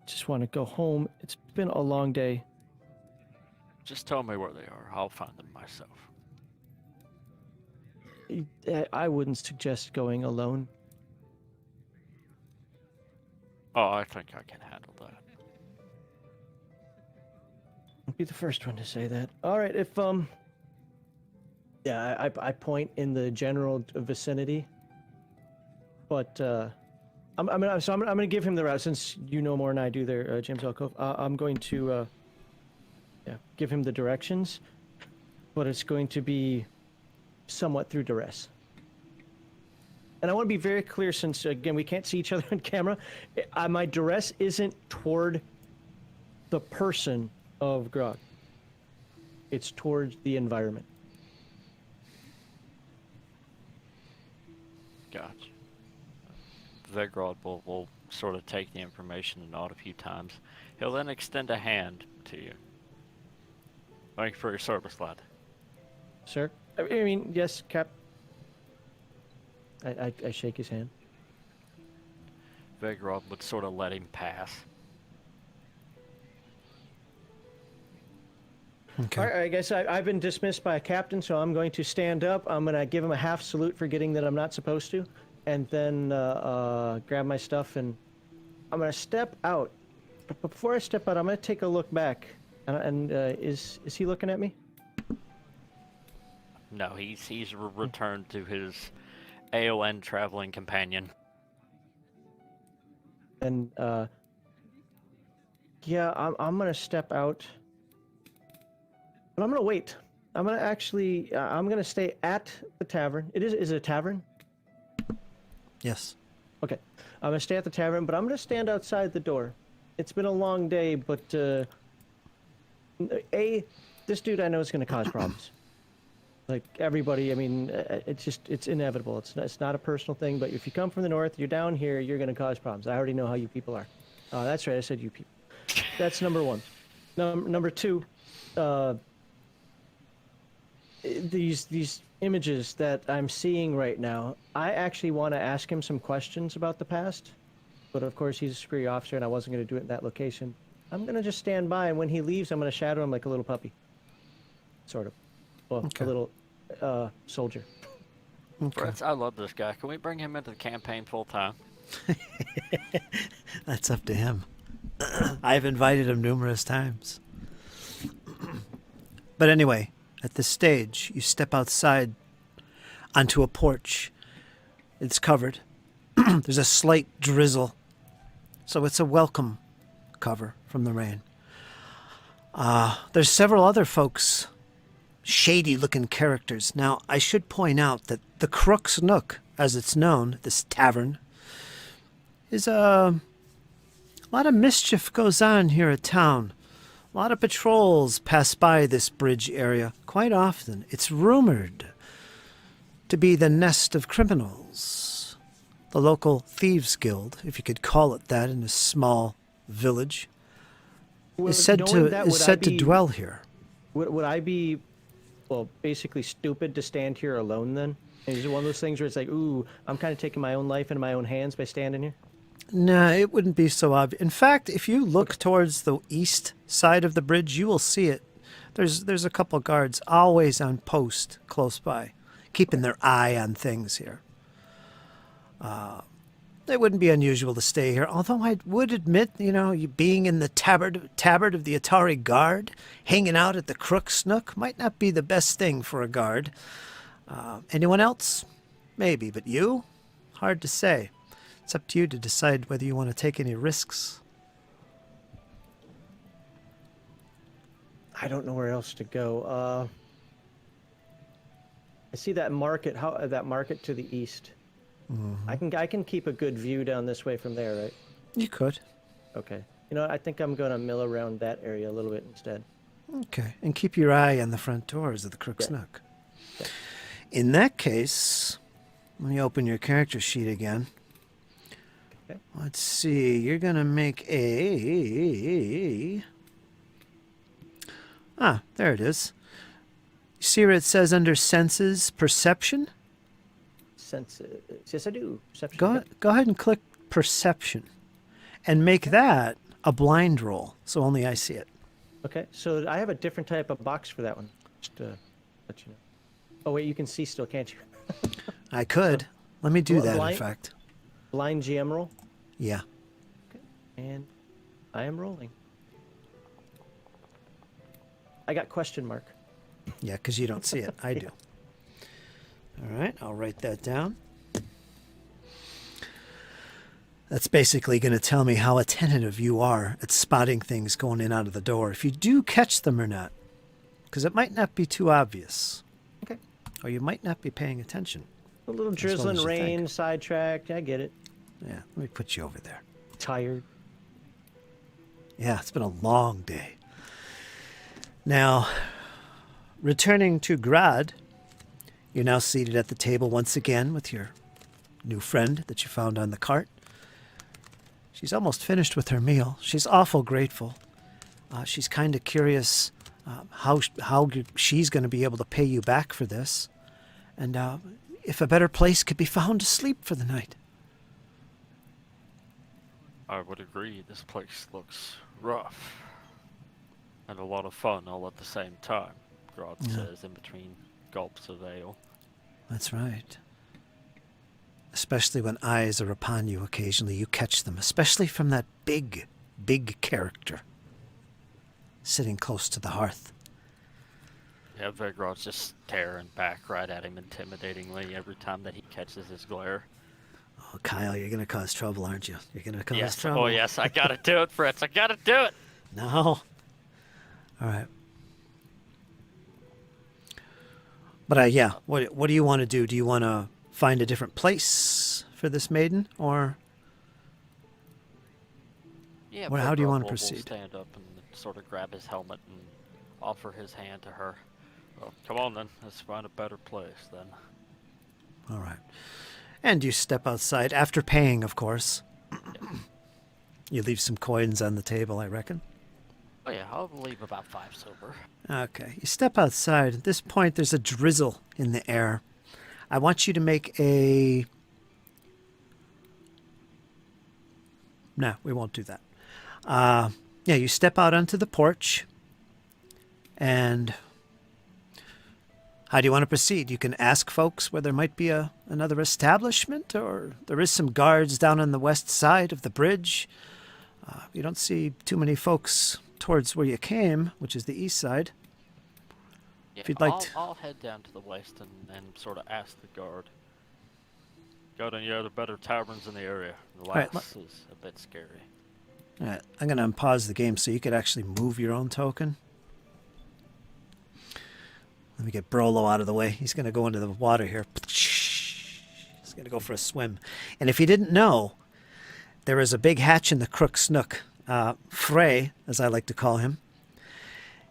S4: just want to go home. It's been a long day.
S2: Just tell me where they are. I'll find them myself.
S4: I wouldn't suggest going alone.
S2: Oh, I think I can handle that.
S4: I'll be the first one to say that. All right, if yeah, I point in the general vicinity, but I'm gonna give him the route since you know more than I do there, James Alcove. I'm going to give him the directions, but it's going to be somewhat through duress. And I want to be very clear, since again we can't see each other on camera. My duress isn't toward the person of Grog. It's towards the environment.
S2: Gotcha. Vegrod will sort of take the information and nod a few times. He'll then extend a hand to you. Thank you for your service, lad.
S4: Sir? I mean, yes, Cap. I shake his hand.
S2: Vegrod would sort of let him pass.
S1: Okay.
S4: All right, I guess I've been dismissed by a captain, so I'm going to stand up. I'm going to give him a half salute for getting that I'm not supposed to, and then grab my stuff, and I'm going to step out. But before I step out, I'm going to take a look back. And is he looking at me?
S2: No, he's returned to his AON traveling companion.
S4: And yeah, I'm going to step out. But I'm going to wait. I'm going to actually, I'm going to stay at the tavern. Is it a tavern?
S1: Yes.
S4: Okay. I'm going to stay at the tavern, but I'm going to stand outside the door. It's been a long day, but this dude I know is going to cause problems. Like everybody, I mean, it's inevitable. It's not a personal thing, but if you come from the north, you're down here, you're going to cause problems. I already know how you people are. That's right, I said you people. That's number one. Number two, these images that I'm seeing right now, I actually want to ask him some questions about the past, but of course he's a superior officer and I wasn't going to do it in that location. I'm going to just stand by, and when he leaves, I'm going to shadow him like a little puppy. Sort of. Well,
S1: Okay.
S4: a little soldier.
S1: Okay.
S2: Fritz, I love this guy. Can we bring him into the campaign full time?
S1: That's up to him. I've invited him numerous times. But anyway, at this stage, you step outside onto a porch. It's covered. There's a slight drizzle, so it's a welcome cover from the rain. There's several other folks, shady-looking characters. Now, I should point out that the Crook's Nook, as it's known, this tavern, is a lot of mischief goes on here at town. A lot of patrols pass by this bridge area quite often. It's rumored to be the nest of criminals. The local thieves guild, if you could call it that in a small village, is said to dwell here.
S4: Would I be, well, basically stupid to stand here alone then? Is it one of those things where it's like, ooh, I'm kind of taking my own life into my own hands by standing here?
S1: No, it wouldn't be so obvious. In fact, if you look towards the east side of the bridge, you will see it. There's a couple guards always on post close by, keeping their eye on things here. It wouldn't be unusual to stay here, although I would admit, you being in the tabard of the Atari Guard, hanging out at the Crook's Nook might not be the best thing for a guard. Anyone else? Maybe, but you? Hard to say. It's up to you to decide whether you want to take any risks.
S4: I don't know where else to go. I see that market. That market to the east. Mm-hmm. I can keep a good view down this way from there, right?
S1: You could.
S4: Okay. You know, I think I'm gonna mill around that area a little bit instead.
S1: Okay, and keep your eye on the front doors of the Crook's Nook.
S4: Yeah.
S1: In that case, let me open your character sheet again.
S4: Okay.
S1: Let's see. You're gonna make a. There it is. You see where it says under senses, perception?
S4: Senses. Yes, I do. Perception.
S1: Go ahead and click perception, and make that a blind roll, so only I see it.
S4: Okay. So I have a different type of box for that one. Just to let you know. Oh wait, you can see still, can't you?
S1: I could. So, let me do that.
S4: In
S1: fact.
S4: Blind GM roll.
S1: Yeah.
S4: Okay. And I am rolling. I got question mark.
S1: Yeah, because you don't see it. I do. All right, I'll write that down. That's basically going to tell me how attentive you are at spotting things going in and out of the door, if you do catch them or not. Because it might not be too obvious.
S4: Okay.
S1: Or you might not be paying attention.
S4: A little drizzling rain, sidetracked. I get it.
S1: Yeah, let me put you over there.
S4: Tired.
S1: Yeah, it's been a long day. Now, returning to Grad, you're now seated at the table once again with your new friend that you found on the cart. She's almost finished with her meal. She's awful grateful. She's kind of curious how she's going to be able to pay you back for this, and if a better place could be found to sleep for the night.
S2: I would agree. This place looks rough and a lot of fun all at the same time, Grodd says in between gulps of ale.
S1: That's right. Especially when eyes are upon you occasionally, you catch them, especially from that big, big character sitting close to the hearth.
S2: Yeah, Vigrod's just staring back right at him intimidatingly every time that he catches his glare.
S1: Oh, Kyle, you're going to cause trouble, aren't you? You're going to cause trouble.
S2: Oh, yes, I got to do it, Fritz. I got to do it.
S1: No. All right. But yeah, what do you want to do? Do you want to find a different place for this maiden, or how do you want to proceed?
S2: Will stand up and sort of grab his helmet and offer his hand to her. Well, come on then. Let's find a better place then.
S1: All right. And you step outside after paying, of course.
S2: Yeah.
S1: You leave some coins on the table, I reckon.
S2: Oh yeah, I'll leave about 5 silver.
S1: Okay. You step outside. At this point, there's a drizzle in the air. I want you to make a... No, we won't do that. Yeah, you step out onto the porch. And how do you want to proceed? You can ask folks where there might be another establishment, or there is some guards down on the west side of the bridge. You don't see too many folks towards where you came, which is the east side.
S2: Yeah,
S1: If you'd like
S2: I'll head down to the west and sort of ask the guard. Got any other better taverns in the area? The
S1: right,
S2: last is a bit scary.
S1: All right, I'm going to unpause the game so you could actually move your own token. Let me get Brolo out of the way. He's going to go into the water here. He's going to go for a swim. And if you didn't know, there is a big hatch in the Crook's Nook. Frey, as I like to call him,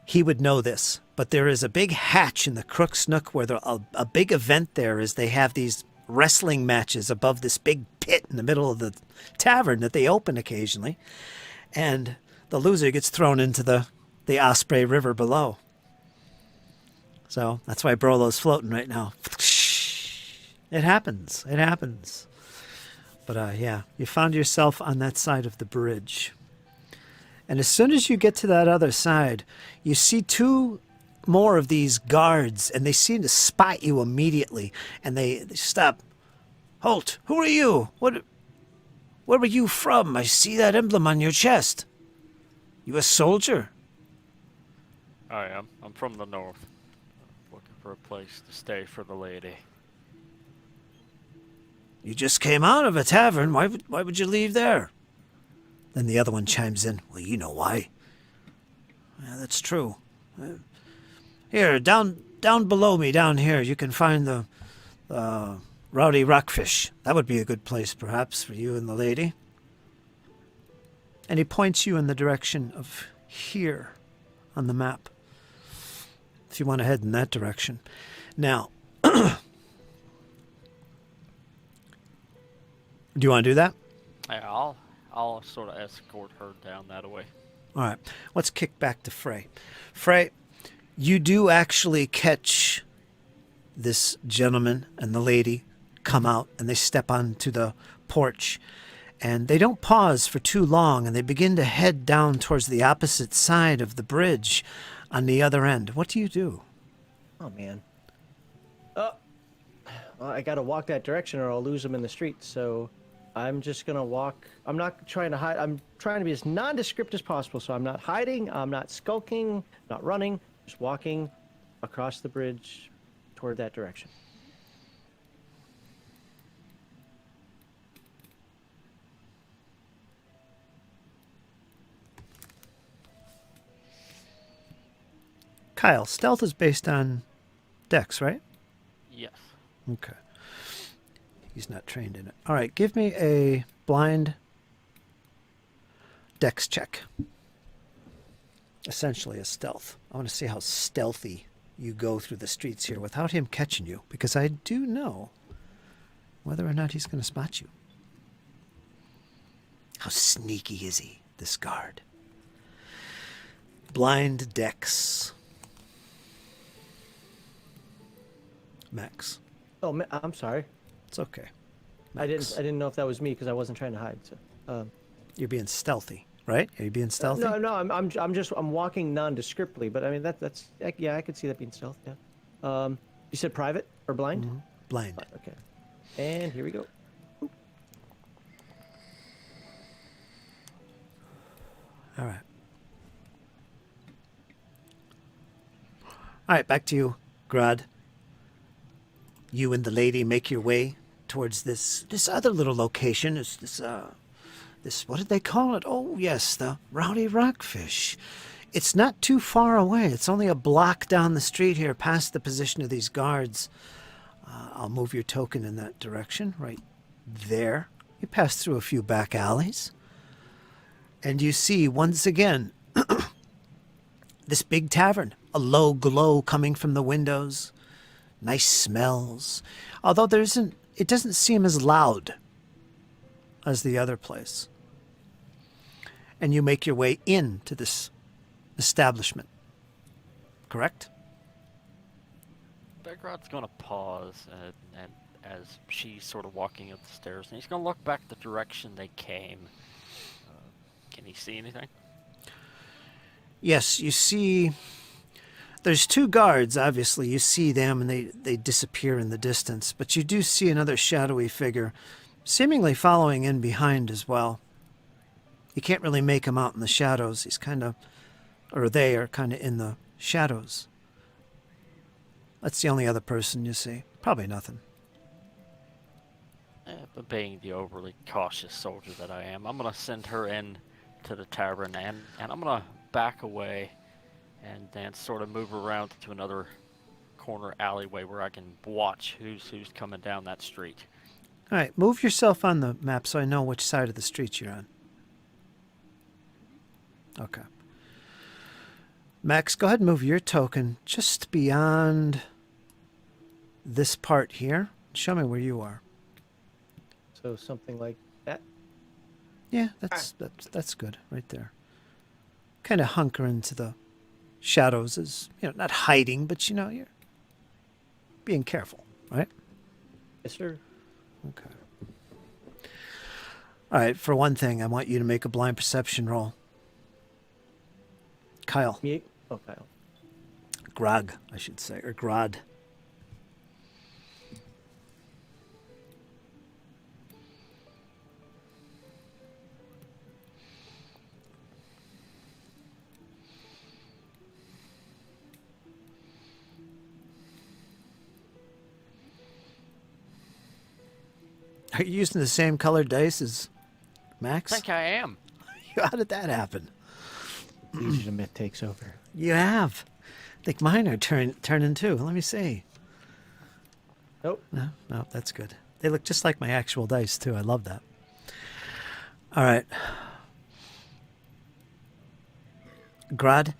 S1: he would know this. But there is a big hatch in the Crook's Nook where a big event there is they have these wrestling matches above this big pit in the middle of the tavern that they open occasionally. And the loser gets thrown into the Osprey River below. So that's why Brolo's floating right now. It happens. It happens. But yeah, you found yourself on that side of the bridge. And as soon as you get to that other side, you see 2 more of these guards, and they seem to spot you immediately. And they stop. Halt! Who are you? Where were you from? I see that emblem on your chest. You a soldier?
S2: I am. I'm from the north. Looking for a place to stay for the lady.
S1: You just came out of a tavern. Why would you leave there? Then the other one chimes in. Well, you know why. Yeah, that's true. Here, down below me, down here, you can find the Rowdy Rockfish. That would be a good place, perhaps, for you and the lady. And he points you in the direction of here on the map, if you want to head in that direction. Now, do you want to do that?
S2: Yeah, I'll sort of escort her down that way.
S1: All right. Let's kick back to Frey. Frey, you do actually catch this gentleman and the lady come out, and they step onto the porch. And they don't pause for too long, and they begin to head down towards the opposite side of the bridge on the other end. What do you do?
S4: Oh, man. Well, I got to walk that direction or I'll lose them in the street. So I'm just going to walk. I'm not trying to hide. I'm trying to be as nondescript as possible. So I'm not hiding. I'm not skulking, not running, just walking across the bridge toward that direction.
S1: Kyle, stealth is based on dex, right?
S2: Yes.
S1: Okay. He's not trained in it. All right, give me a blind dex check. Essentially a stealth. I want to see how stealthy you go through the streets here without him catching you, because I do know whether or not he's going to spot you. How sneaky is he, this guard? Blind dex. Max.
S4: Oh, I'm sorry.
S1: It's okay.
S4: I
S1: Max.
S4: didn't know if that was me because I wasn't trying to hide. So,
S1: You're being stealthy, right? Are you being stealthy?
S4: no, I'm walking nondescriptly, but I mean that's yeah, I could see that being stealth. Yeah. You said private or blind?
S1: Mm-hmm. Blind.
S4: Okay. And here we go.
S1: All right. All right, back to you, Grad. You and the lady make your way towards this other little location. It's this what did they call it? Oh yes, the Rowdy Rockfish. It's not too far away. It's only a block down the street here, past the position of these guards. I'll move your token in that direction, right there. You pass through a few back alleys, and you see once again this big tavern
S3: a low glow coming from the windows. Nice smells. Although it doesn't seem as loud as the other place. And you make your way into this establishment. Correct?
S2: Begrod's gonna pause and as she's sort of walking up the stairs, and he's gonna look back the direction they came. Can he see anything?
S3: Yes, you see. There's two guards, obviously. You see them, and they disappear in the distance. But you do see another shadowy figure, seemingly following in behind as well. You can't really make him out in the shadows. He's kind of, or they are kind of in the shadows. That's the only other person you see. Probably nothing.
S2: But being the overly cautious soldier that I am, I'm going to send her in to the tavern, and I'm going to back away and then sort of move around to another corner alleyway where I can watch who's coming down that street.
S3: All right, move yourself on the map so I know which side of the street you're on. Okay. Max, go ahead and move your token just beyond this part here. Show me where you are.
S4: So something like that.
S3: Yeah, that's good right there. Kind of hunker into the shadows as, not hiding, but you're being careful, right?
S4: Yes, sir.
S3: Okay. All right, for one thing, I want you to make a blind perception roll. Kyle.
S4: Me? Oh, Kyle.
S3: Grog, I should say, or Grod. Are you using the same colored dice as Max?
S2: I think I am.
S3: How did that happen?
S4: Usually myth takes over.
S3: You have. I think mine are turning too. Let me see.
S4: Nope.
S3: No, that's good. They look just like my actual dice too. I love that. All right. Grod,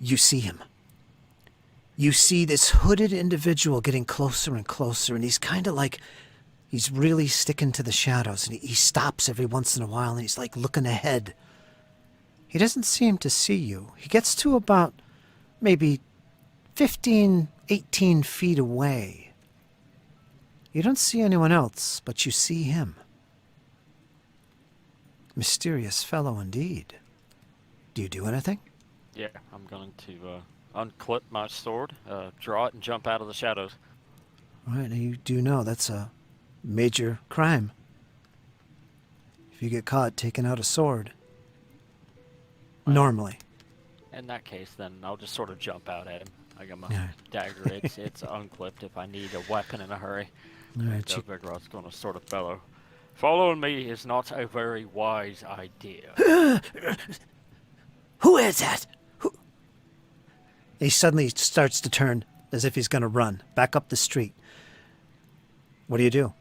S3: you see him. You see this hooded individual getting closer and closer, and he's kind of like, he's really sticking to the shadows, and he stops every once in a while, and he's like looking ahead. He doesn't seem to see you. He gets to about maybe 15, 18 feet away. You don't see anyone else, but you see him. Mysterious fellow indeed. Do you do anything?
S2: Yeah, I'm going to unclip my sword, draw it, and jump out of the shadows.
S3: All right, now you do know that's a major crime. If you get caught taking out a sword. Normally.
S2: In that case, then I'll just sort of jump out at him. I got my
S3: Yeah.
S2: dagger. It's unclipped if I need a weapon in a hurry.
S3: All right,
S2: So Vigrod's going to sort of bellow. Following me is not a very wise idea.
S3: Who is that? Who? He suddenly starts to turn as if he's going to run back up the street. What do you do?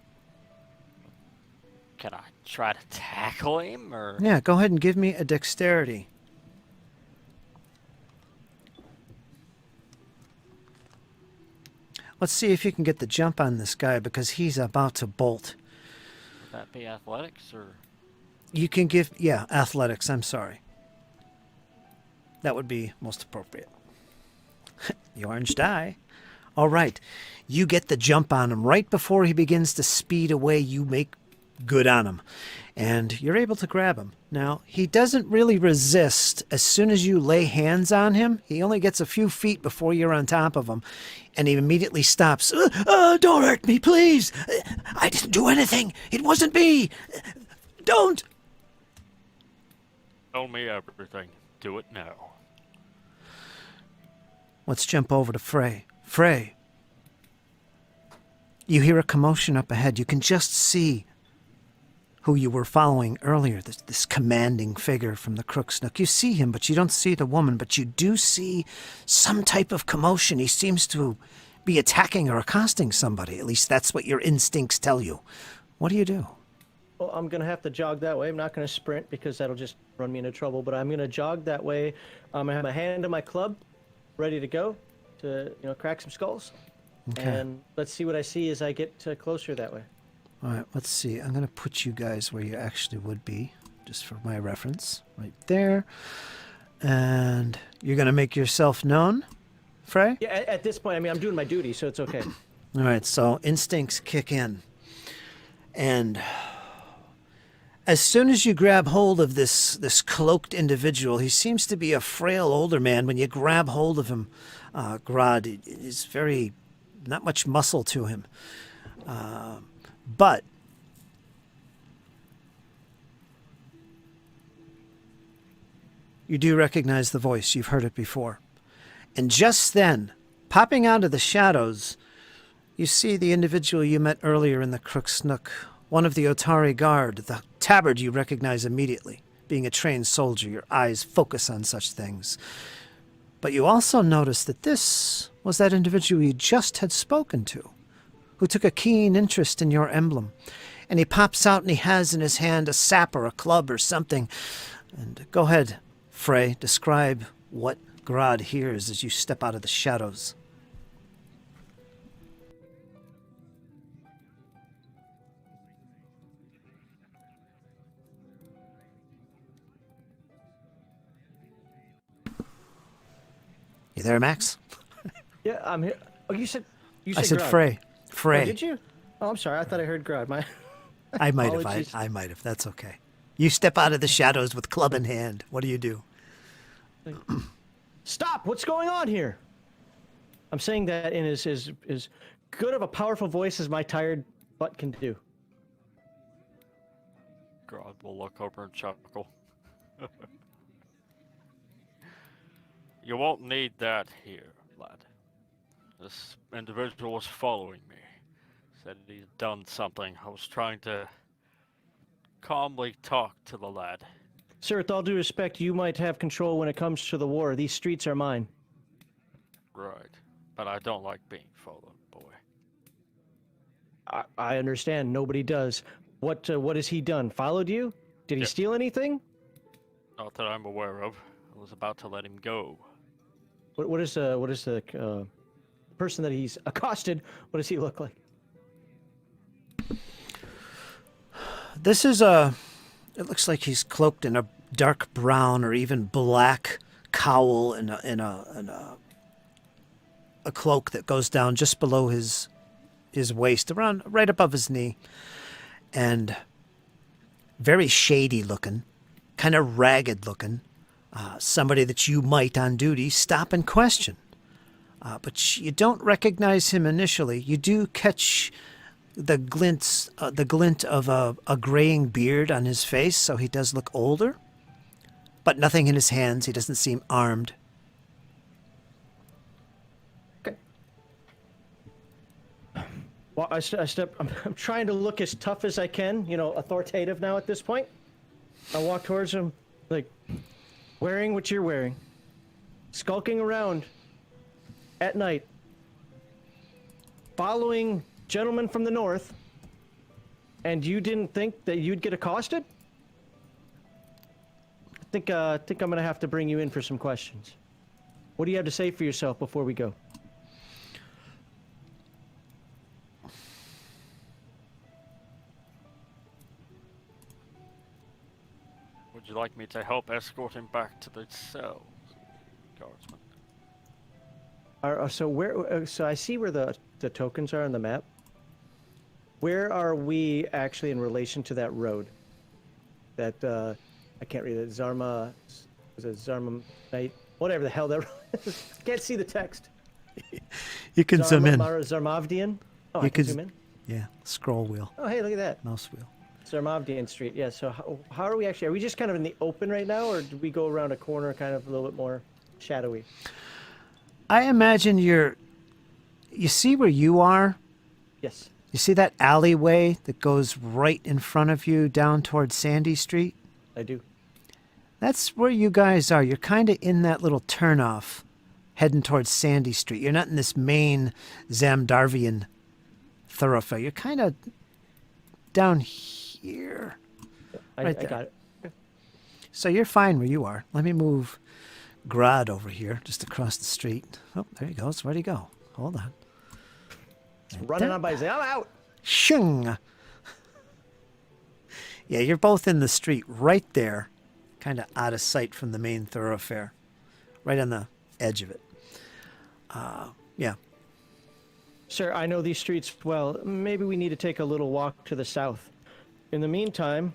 S2: Can I try to tackle him, or?
S3: Yeah, go ahead and give me a dexterity. Let's see if you can get the jump on this guy because he's about to bolt.
S2: Would that be athletics, or?
S3: You can athletics, I'm sorry. That would be most appropriate. The orange die. All right. You get the jump on him right before he begins to speed away. You make good on him. And you're able to grab him. Now, he doesn't really resist. As soon as you lay hands on him, he only gets a few feet before you're on top of him. And he immediately stops. Don't hurt me, please. I didn't do anything. It wasn't me. Don't.
S2: Tell me everything. Do it now.
S3: Let's jump over to Frey. Frey. You hear a commotion up ahead. You can just see who you were following earlier, this commanding figure from the Crook's Nook. You see him, but you don't see the woman, but you do see some type of commotion. He seems to be attacking or accosting somebody. At least that's what your instincts tell you. What do you do?
S4: Well, I'm going to have to jog that way. I'm not going to sprint because that'll just run me into trouble, but I'm going to jog that way. I'm going to have my hand on my club, ready to go to crack some skulls.
S1: Okay.
S4: And let's see what I see as I get closer that way.
S1: All right, let's see. I'm going to put you guys where you actually would be, just for my reference. Right there. And you're going to make yourself known, Frey?
S4: Yeah, at this point, I mean, I'm doing my duty, so it's okay.
S1: All right, so instincts kick in. And as soon as you grab hold of this cloaked individual, he seems to be a frail older man. When you grab hold of him, Grod, it is very, not much muscle to him. But you do recognize the voice. You've heard it before. And just then, popping out of the shadows, you see the individual you met earlier in the Crook's Nook, one of the Otari Guard. The tabard you recognize immediately. Being a trained soldier, your eyes focus on such things. But you also notice that this was that individual you just had spoken to, who took a keen interest in your emblem. And he pops out and he has in his hand a sap or a club or something. And go ahead, Frey, describe what Grod hears as you step out of the shadows. You there, Max?
S4: Yeah, I'm here. Oh, you said
S1: I said
S4: Grod.
S1: Frey. Frey.
S4: Oh, did you? Oh, I'm sorry. I thought I heard Grod. My
S1: I might have.
S4: apologies.
S1: I might have. That's okay. You step out of the shadows with club in hand. What do you do?
S4: Stop! What's going on here? I'm saying that in as good of a powerful voice as my tired butt can do.
S2: God will look over and chuckle. You won't need that here, lad. This individual was following me. Said he's done something. I was trying to calmly talk to the lad.
S4: Sir, with all due respect, you might have control when it comes to the war. These streets are mine.
S2: Right. But I don't like being followed, boy.
S4: I understand. Nobody does. What has he done? Followed you? Did he
S2: Yep.
S4: steal anything?
S2: Not that I'm aware of. I was about to let him go.
S4: What is the person that he's accosted? What does he look like?
S1: This is it looks like he's cloaked in a dark brown or even black cowl and a cloak that goes down just below his waist, around right above his knee, and very shady looking, kind of ragged looking. Somebody that you might on duty stop and question. But you don't recognize him initially. You do catch the glint of a graying beard on his face, so he does look older. But nothing in his hands. He doesn't seem armed.
S4: Okay. Well, I step. I'm trying to look as tough as I can. Authoritative now at this point. I walk towards him, like wearing what you're wearing, skulking around at night, following gentlemen from the north, and you didn't think that you'd get accosted? I think I'm gonna have to bring you in for some questions. What do you have to say for yourself before we go?
S2: Would you like me to help escort him back to the cell, guardsman?
S4: So I see where the tokens are on the map. Where are we actually in relation to that road? That I can't read it. Zarma, was it Zarma Night? Whatever the hell that road is. Can't see the text.
S1: You can zoom in.
S4: Zarmavdian. Oh,
S1: You
S4: I can
S1: can
S4: zoom in.
S1: Yeah, scroll wheel,
S4: Oh, hey, look at that.
S1: mouse wheel.
S4: Zarmavdian Street. Yeah. So how are we actually? Are we just kind of in the open right now, or do we go around a corner, kind of a little bit more shadowy?
S1: I imagine you see where you are?
S4: Yes.
S1: You see that alleyway that goes right in front of you down towards Sandy Street?
S4: I do.
S1: That's where you guys are. You're kind of in that little turnoff heading towards Sandy Street. You're not in this main Zamdarvian thoroughfare. You're kind of down here.
S4: I
S1: Right there.
S4: got it.
S1: So you're fine where you are. Let me move Grad over here, just across the street. Oh, there he goes. Where'd he go? Hold on.
S4: Running on by his, I'm out.
S1: Shung. Yeah, you're both in the street right there, kind of out of sight from the main thoroughfare, right on the edge of it. Yeah.
S4: Sir, I know these streets well. Maybe we need to take a little walk to the south. In the meantime,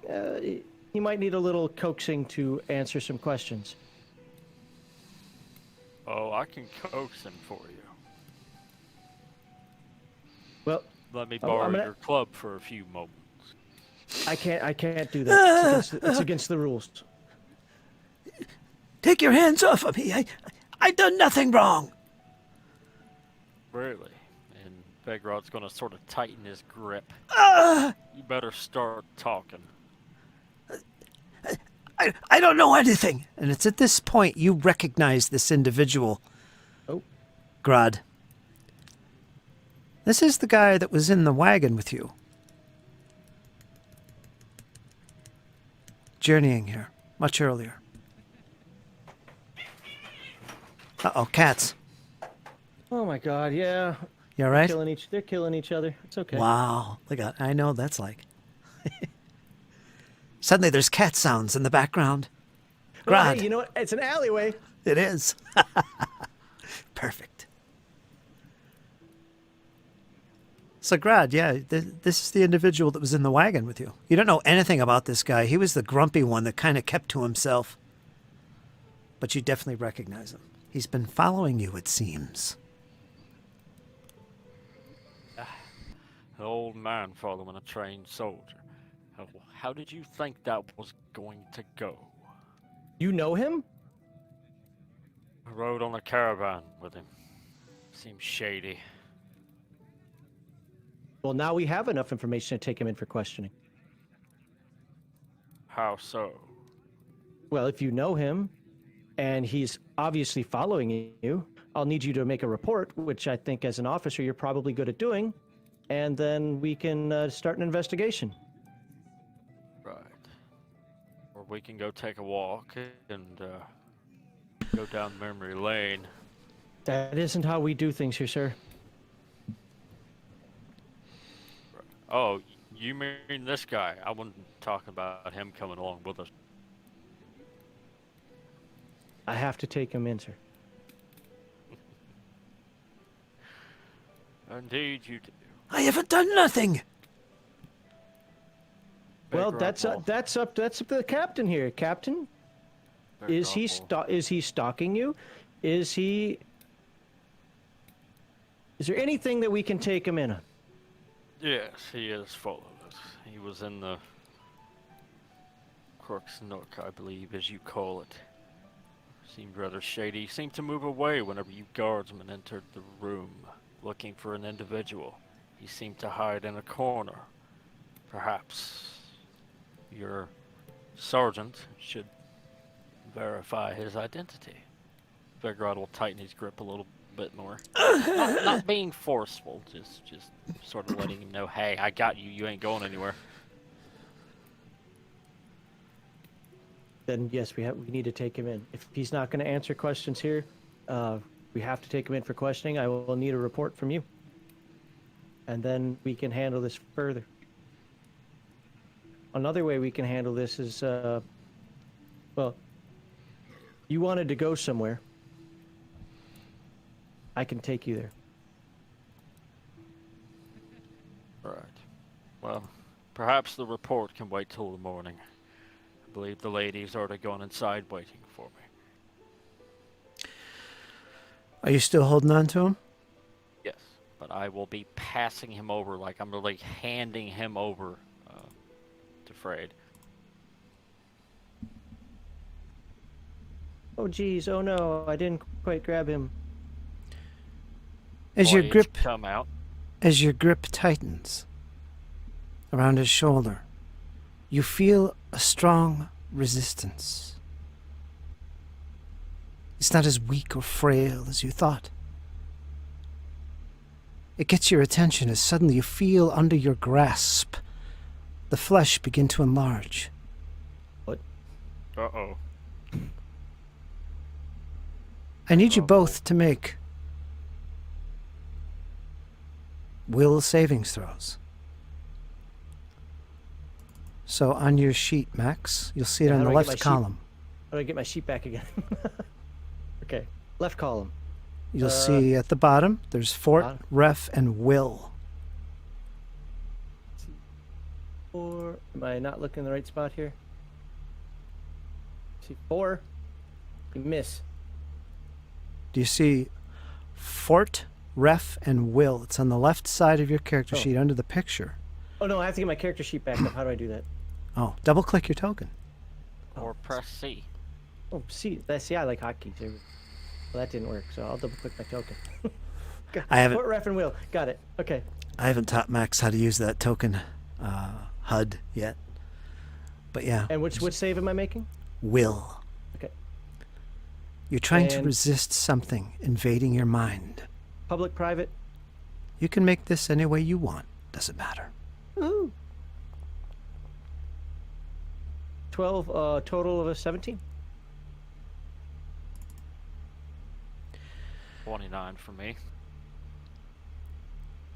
S4: you might need a little coaxing to answer some questions.
S2: Oh, I can coax him for you.
S4: Well,
S2: Let me borrow your club for a few moments.
S4: I can't do that. It's against the rules.
S3: Take your hands off of me. I've done nothing wrong.
S2: Really? And Begrod's gonna sort of tighten his grip. You better start talking.
S3: I don't know anything.
S1: And it's at this point you recognize this individual.
S4: Oh.
S1: Grad. This is the guy that was in the wagon with you. Journeying here, much earlier. Uh-oh, cats.
S4: Oh my God, yeah.
S1: You all right?
S4: They're killing each other. It's okay.
S1: Wow. Look at, I know what that's like. Suddenly there's cat sounds in the background.
S4: Well,
S1: Grad.
S4: hey, you know what? It's an alleyway.
S1: It is. Perfect. So, Grad, yeah, this is the individual that was in the wagon with you. You don't know anything about this guy. He was the grumpy one that kind of kept to himself. But you definitely recognize him. He's been following you, it seems.
S2: An old man following a trained soldier. How did you think that was going to go?
S4: You know him?
S2: I rode on a caravan with him. Seems shady.
S4: Well, now we have enough information to take him in for questioning.
S2: How so?
S4: Well, if you know him, and he's obviously following you, I'll need you to make a report, which I think as an officer you're probably good at doing, and then we can start an investigation.
S2: Right. Or we can go take a walk and go down memory lane.
S4: That isn't how we do things here, sir.
S2: Oh, you mean this guy? I wasn't talking about him coming along with us.
S4: I have to take him in, sir.
S2: Indeed you do.
S3: I haven't done nothing.
S4: Well,
S2: Big
S4: that's
S2: Rumble.
S4: that's up to the captain here. Captain,
S2: Big
S4: is he stalking you? Is there anything that we can take him in on?
S2: Yes, he is following us. He was in the Crook's Nook, I believe, as you call it. Seemed rather shady. He seemed to move away whenever you guardsmen entered the room, looking for an individual. He seemed to hide in a corner. Perhaps your sergeant should verify his identity. Begrod will tighten his grip a little bit more. Not being forceful, just sort of letting him know, hey, I got you. You ain't going anywhere.
S4: Then yes, we need to take him in. If he's not going to answer questions here, we have to take him in for questioning. I will need a report from you, and then we can handle this further. Another way we can handle this is, well, you wanted to go somewhere. I can take you there.
S2: Right. Well, perhaps the report can wait till the morning. I believe the lady's already gone inside waiting for me.
S1: Are you still holding on to him?
S2: Yes, but I will be passing him over, like I'm really handing him over to Frayed.
S4: Oh geez, oh no, I didn't quite grab him.
S1: As your
S2: Blades
S1: grip
S2: come out.
S1: As your grip tightens around his shoulder, you feel a strong resistance. It's not as weak or frail as you thought. It gets your attention as suddenly you feel under your grasp the flesh begin to enlarge.
S4: What?
S2: Uh-oh.
S1: I need you both to make will savings throws. So on your sheet, Max, you'll see it on the left column.
S4: How do I get my sheet back again? Okay, left column.
S1: You'll see at the bottom, there's fort, ref, and will.
S4: Or am I not looking in the right spot here? See, 4. You miss.
S1: Do you see fort, ref, and will? It's on the left side of your character sheet under the picture.
S4: Oh no, I have to get my character sheet back up. How do I do that?
S1: Oh, double click your token.
S2: Or press C.
S4: Oh, see, I like hotkeys. Well, that didn't work, so I'll double click my token.
S1: I haven't.
S4: Fort, ref, and will. Got it. Okay.
S1: I haven't taught Max how to use that token HUD yet. But yeah.
S4: And which save am I making?
S1: Will.
S4: Okay.
S1: You're trying to resist something invading your mind.
S4: Public, private?
S1: You can make this any way you want. Doesn't matter.
S4: Ooh. 12, total of a 17.
S2: 29 for me.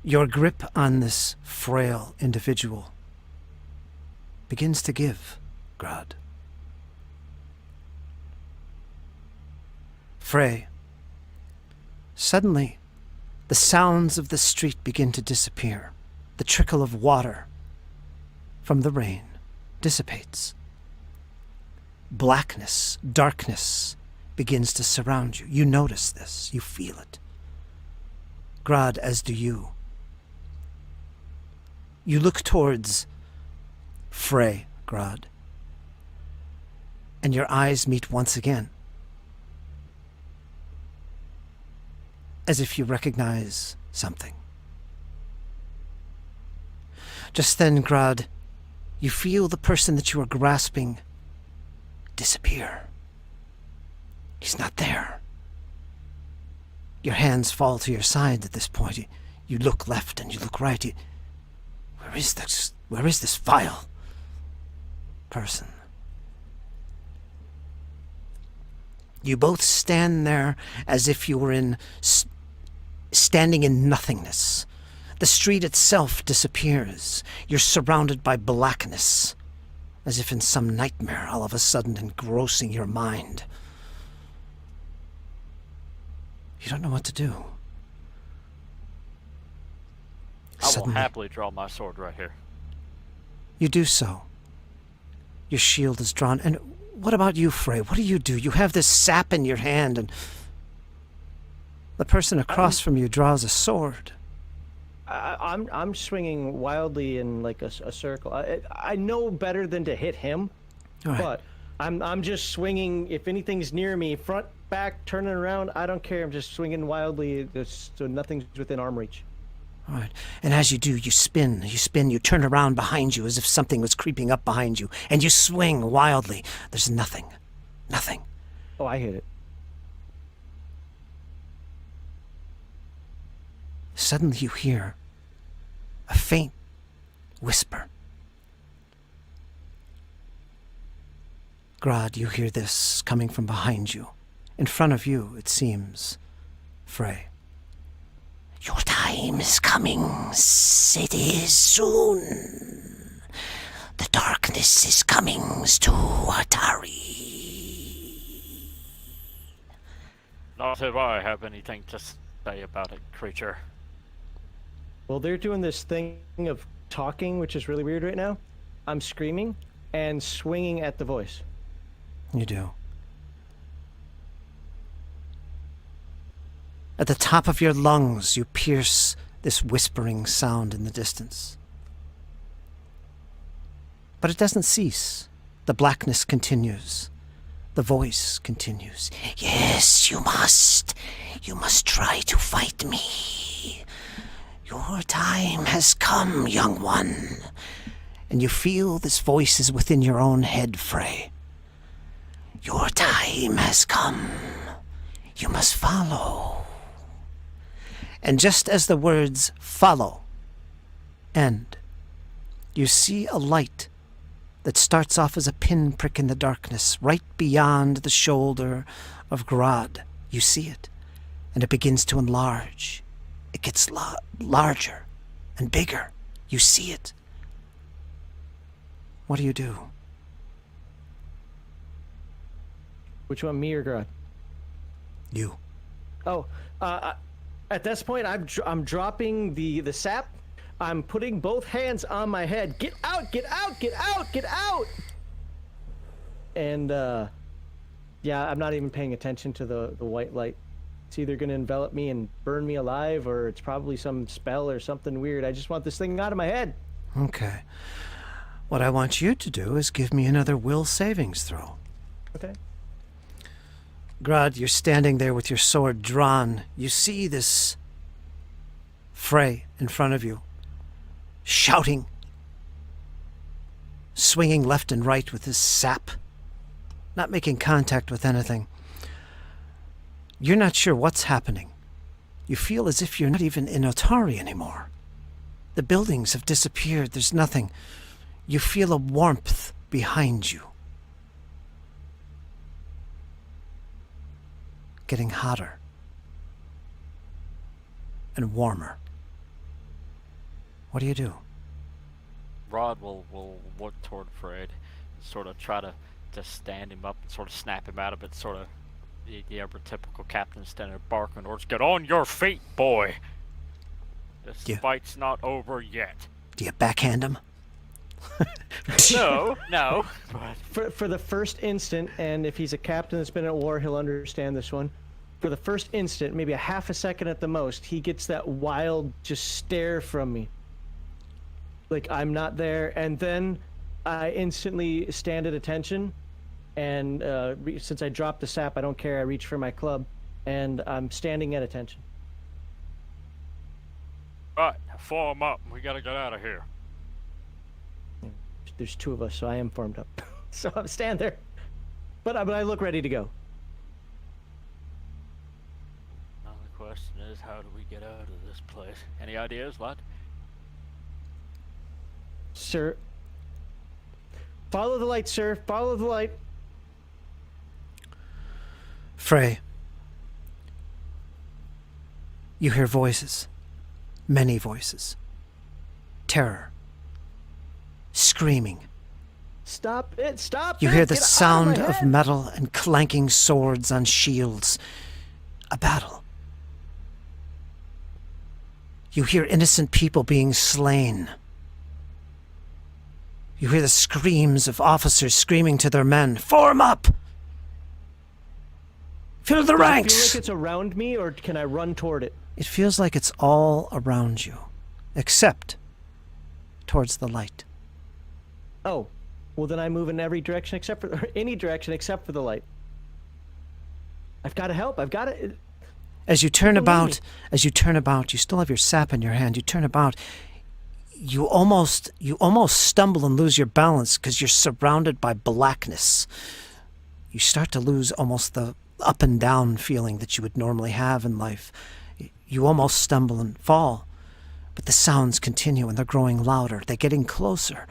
S1: Your grip on this frail individual begins to give, Grod. Frey, suddenly the sounds of the street begin to disappear. The trickle of water from the rain dissipates. Blackness, darkness begins to surround you. You notice this. You feel it. Grod, as do you. You look towards Frey, Grod, and your eyes meet once again, as if you recognize something. Just then, Grod, you feel the person that you are grasping disappear. He's not there. Your hands fall to your side at this point. You look left and you look right. Where is this vile person? You both stand there as if you were standing in nothingness. The street itself disappears. You're surrounded by blackness, as if in some nightmare all of a sudden engrossing your mind. You don't know what to do.
S2: I will happily draw my sword right here.
S1: You do so. Your shield is drawn. And what about you, Frey? What do? You have this sap in your hand, and the person across from you draws a sword.
S4: I'm swinging wildly in like a circle. I know better than to hit him, but I'm just swinging. If anything's near me, front, back, turning around, I don't care. I'm just swinging wildly so nothing's within arm reach.
S1: All right. And as you do, you spin, you turn around behind you as if something was creeping up behind you, and you swing wildly. There's nothing.
S4: Oh, I hit it.
S1: Suddenly you hear a faint whisper. Grod, you hear this coming from behind you. In front of you, it seems, Frey.
S3: Your time is coming. It is soon. The darkness is coming to Atari.
S2: Not if I have anything to say about it, creature.
S4: Well, they're doing this thing of talking, which is really weird right now. I'm screaming and swinging at the voice.
S1: You do. At the top of your lungs, you pierce this whispering sound in the distance. But it doesn't cease. The blackness continues. The voice continues.
S3: Yes, you must. You must try to fight me. Your time has come, young one.
S1: And you feel this voice is within your own head, Frey.
S3: Your time has come. You must follow.
S1: And just as the words follow end, you see a light that starts off as a pinprick in the darkness right beyond the shoulder of Grod
S3: You see it, and it begins to enlarge. It gets larger and bigger. You see it. What do you do?
S4: Which one, me or Grod?
S3: You.
S4: Oh, at this point, I'm dropping the sap. I'm putting both hands on my head. Get out! Get out! Get out! Get out! And yeah, I'm not even paying attention to the white light. It's either going to envelop me and burn me alive, or it's probably some spell or something weird. I just want this thing out of my head.
S1: Okay. What I want you to do is give me another will savings throw.
S4: Okay.
S1: Grod, you're standing there with your sword drawn. You see this Frey in front of you, shouting, swinging left and right with his sap, not making contact with anything. You're not sure what's happening. You feel as if you're not even in Otari anymore. The buildings have disappeared. There's nothing. You feel a warmth behind you. Getting hotter and warmer. What do you do?
S2: Rod will look toward Fred, sort of try to stand him up and sort of snap him out of it, sort of the ever typical captain standing there barking orders. Get on your feet, boy! This fight's not over yet.
S3: Do you backhand him?
S2: No.
S4: But for the first instant, and if he's a captain that's been at war, he'll understand this one. For the first instant, maybe a half a second at the most, he gets that wild just stare from me. Like I'm not there, and then I instantly stand at attention, and since I dropped the sap, I don't care, I reach for my club, and I'm standing at attention.
S2: Right, form up. We gotta get out of here.
S4: There's two of us, so I am formed up. So I'm stand there. But I look ready to go.
S2: Now the question is, how do we get out of this place? Any ideas, lad?
S4: Sir. Follow the light, sir. Follow the light.
S1: Frey, you hear voices. Many voices. Terror. Screaming.
S4: Stop it! Stop
S1: You
S4: it!
S1: hear the
S4: Get out
S1: sound
S4: my
S1: of
S4: head.
S1: metal and clanking swords on shields. A battle. You hear innocent people being slain. You hear the screams of officers screaming to their men, "Form up! Fill the
S4: Does it
S1: ranks!"
S4: feel like it's around me, or can I run toward it?
S1: It feels like it's all around you, except towards the light.
S4: Oh, well then I move in every direction except for or any direction except for the light. I've got to help. I've got to.
S1: As you turn
S4: People need
S1: about, you still have your sap in your hand. You turn about. You almost stumble and lose your balance because you're surrounded by blackness. You start to lose almost the up and down feeling that you would normally have in life. You almost stumble and fall. But the sounds continue and they're growing louder. They're getting closer.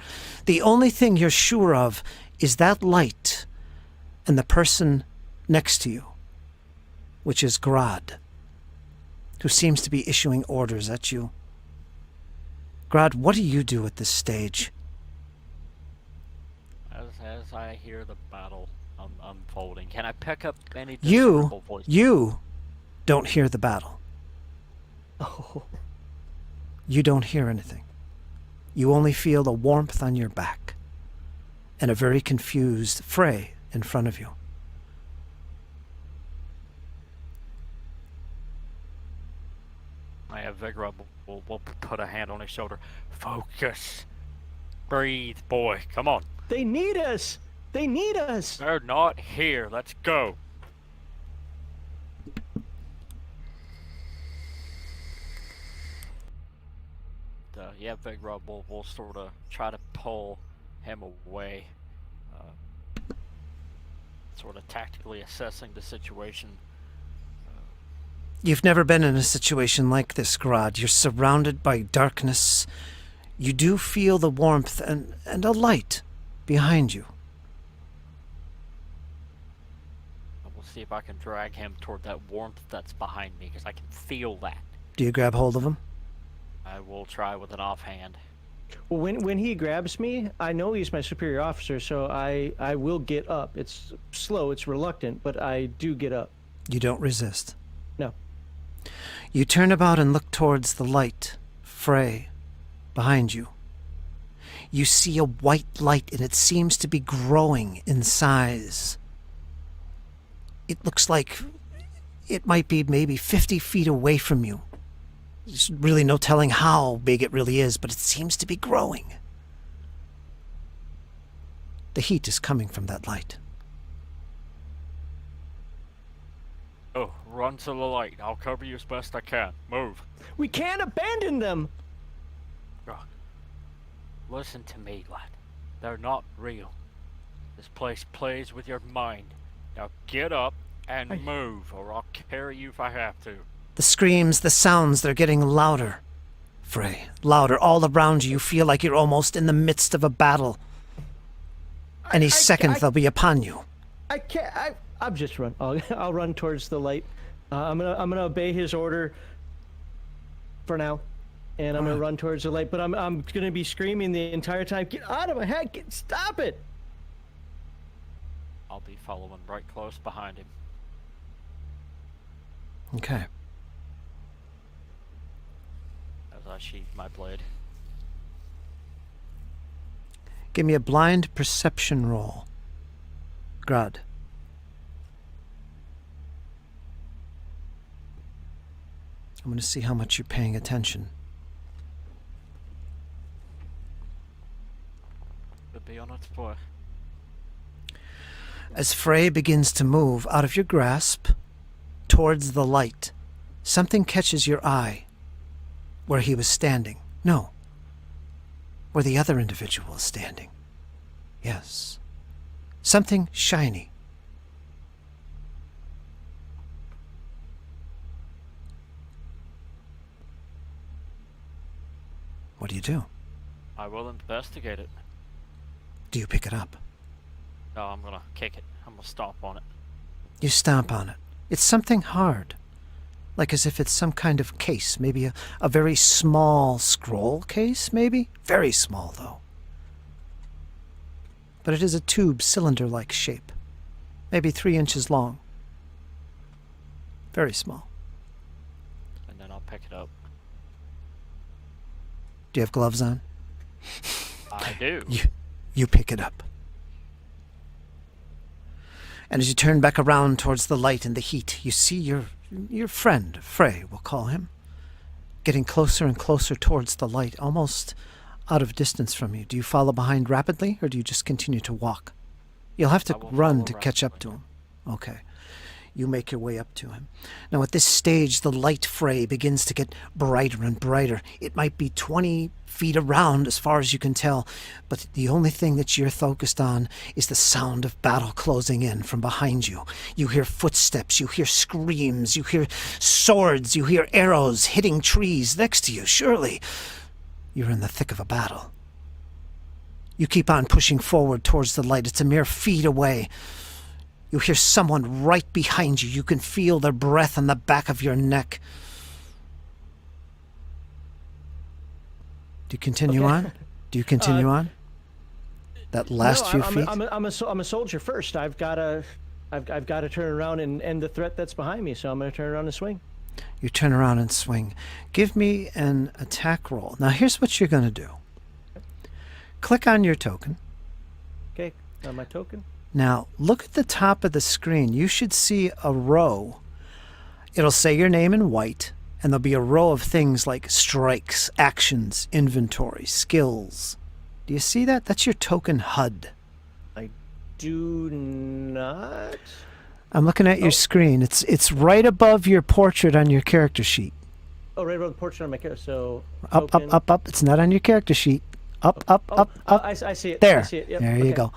S1: The only thing you're sure of is that light and the person next to you, which is Grod, who seems to be issuing orders at you. Grod, what do you do at this stage?
S2: As I hear the battle unfolding, can I pick up any
S1: You
S2: discernible voice?
S1: don't hear the battle.
S4: Oh.
S1: You don't hear anything. You only feel a warmth on your back and a very confused Frey in front of you.
S2: I have Vigor will put a hand on his shoulder. Focus. Breathe, boy. Come on.
S4: They need us. They need us.
S2: They're not here. Let's go. Yeah, Vigor will sort of try to pull him away. Sort of tactically assessing the situation.
S1: You've never been in a situation like this, Grod. You're surrounded by darkness. You do feel the warmth and a light behind you.
S2: I will see if I can drag him toward that warmth that's behind me, because I can feel that.
S1: Do you grab hold of him?
S2: I will try with an offhand.
S4: Well, when he grabs me, I know he's my superior officer, so I will get up. It's slow, it's reluctant, but I do get up.
S1: You don't resist.
S4: No.
S1: You turn about and look towards the light, Frey, behind you. You see a white light, and it seems to be growing in size. It looks like it might be maybe 50 feet away from you. There's really no telling how big it really is, but it seems to be growing. The heat is coming from that light.
S2: Oh, run to the light. I'll cover you as best I can. Move.
S4: We can't abandon them!
S2: Oh. Listen to me, lad. They're not real. This place plays with your mind. Now get up and move, or I'll carry you if I have to.
S1: The screams, the sounds, they're getting louder. Frey, louder. All around you, you feel like you're almost in the midst of a battle. Any second, they'll be upon you.
S4: I can't. I'll just run. I'll run towards the light. I'm gonna obey his order for now, and I'm gonna run towards the light. But I'm gonna be screaming the entire time. Get out of my head! Stop it!
S2: I'll be following right close behind him.
S1: Okay.
S2: As I sheathe my blade.
S1: Give me a blind perception roll. Grud. I'm going to see how much you're paying attention.
S2: Could be on its way.
S1: As Frey begins to move out of your grasp towards the light, something catches your eye where he was standing. No, where the other individual is standing. Yes, something shiny. What do you do?
S2: I will investigate it.
S1: Do you pick it up?
S2: No, I'm gonna kick it. I'm gonna stomp on it.
S1: You stomp on it. It's something hard, like as if it's some kind of case, maybe a very small scroll case, maybe? Very small, though. But it is a tube, cylinder-like shape, maybe 3 inches long. Very small.
S2: And then I'll pick it up.
S1: Do you have gloves on?
S2: I do.
S1: You pick it up. And as you turn back around towards the light and the heat, you see your friend, Frey, we'll call him, getting closer and closer towards the light, almost out of distance from you. Do you follow behind rapidly, or do you just continue to walk? You'll have to run to catch up to him. Okay. You make your way up to him. Now at this stage, the light Frey begins to get brighter and brighter. It might be 20 feet around as far as you can tell, but the only thing that you're focused on is the sound of battle closing in from behind you. You hear footsteps, you hear screams, you hear swords, you hear arrows hitting trees next to you. Surely you're in the thick of a battle. You keep on pushing forward towards the light. It's a mere feet away. You hear someone right behind you. You can feel their breath on the back of your neck. Do you continue on? Do you continue on? That last few feet?
S4: I'm a soldier first. I've got to turn around and end the threat that's behind me. So I'm going to turn around and swing.
S1: You turn around and swing. Give me an attack roll. Now here's what you're going to do. Click on your token.
S4: Okay, on my token.
S1: Now, look at the top of the screen. You should see a row. It'll say your name in white, and there'll be a row of things like strikes, actions, inventory, skills. Do you see that? That's your token HUD.
S4: I do not.
S1: I'm looking at your screen. It's right above your portrait on your character sheet.
S4: Oh, right above the portrait on my character. So
S1: Up, up, up, up. It's not on your character sheet. Up, up, up, up.
S4: I see it.
S1: There.
S4: I see it. Yep.
S1: There you go.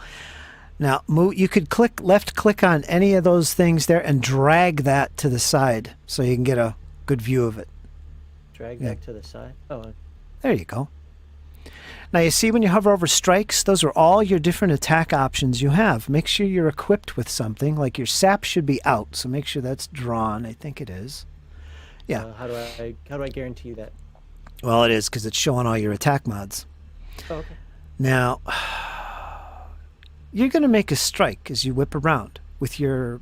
S1: Now, you could left click on any of those things there and drag that to the side so you can get a good view of it.
S4: Drag that to the side. Oh.
S1: There you go. Now, you see when you hover over strikes, those are all your different attack options you have. Make sure you're equipped with something. Like your sap should be out, so make sure that's drawn. I think it is. Yeah.
S4: How do I guarantee that?
S1: Well, it is because it's showing all your attack mods.
S4: Oh, okay.
S1: Now, you're going to make a strike as you whip around with your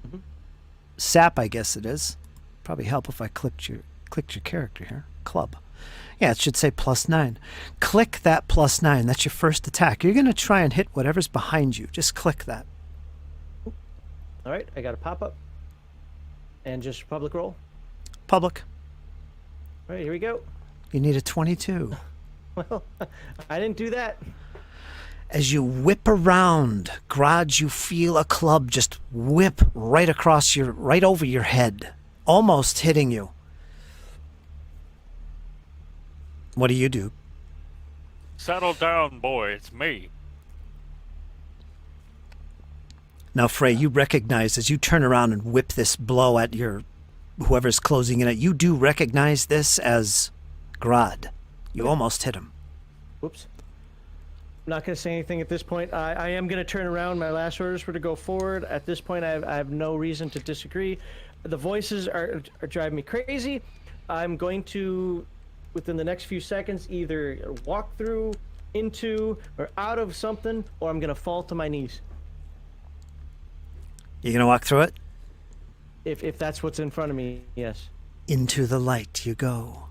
S1: sap, I guess it is. Probably help if I clicked your character here. Club. Yeah, it should say +9. Click that +9. That's your first attack. You're going to try and hit whatever's behind you. Just click that.
S4: All right, I got a pop-up. And just public roll.
S1: Public.
S4: All right, here we go.
S1: You need a 22.
S4: Well, I didn't do that.
S1: As you whip around, Grod, you feel a club just whip right over your head, almost hitting you. What do you do?
S2: Settle down, boy. It's me.
S1: Now, Frey, you recognize as you turn around and whip this blow at whoever's closing in it, you do recognize this as Grod. You almost hit him.
S4: Whoops. I'm not going to say anything at this point. I am going to turn around. My last orders were to go forward. At this point, I have no reason to disagree. The voices are driving me crazy. I'm going to, within the next few seconds, either walk through, into, or out of something, or I'm going to fall to my knees.
S1: You gonna walk through it?
S4: If that's what's in front of me, yes.
S1: Into the light you go.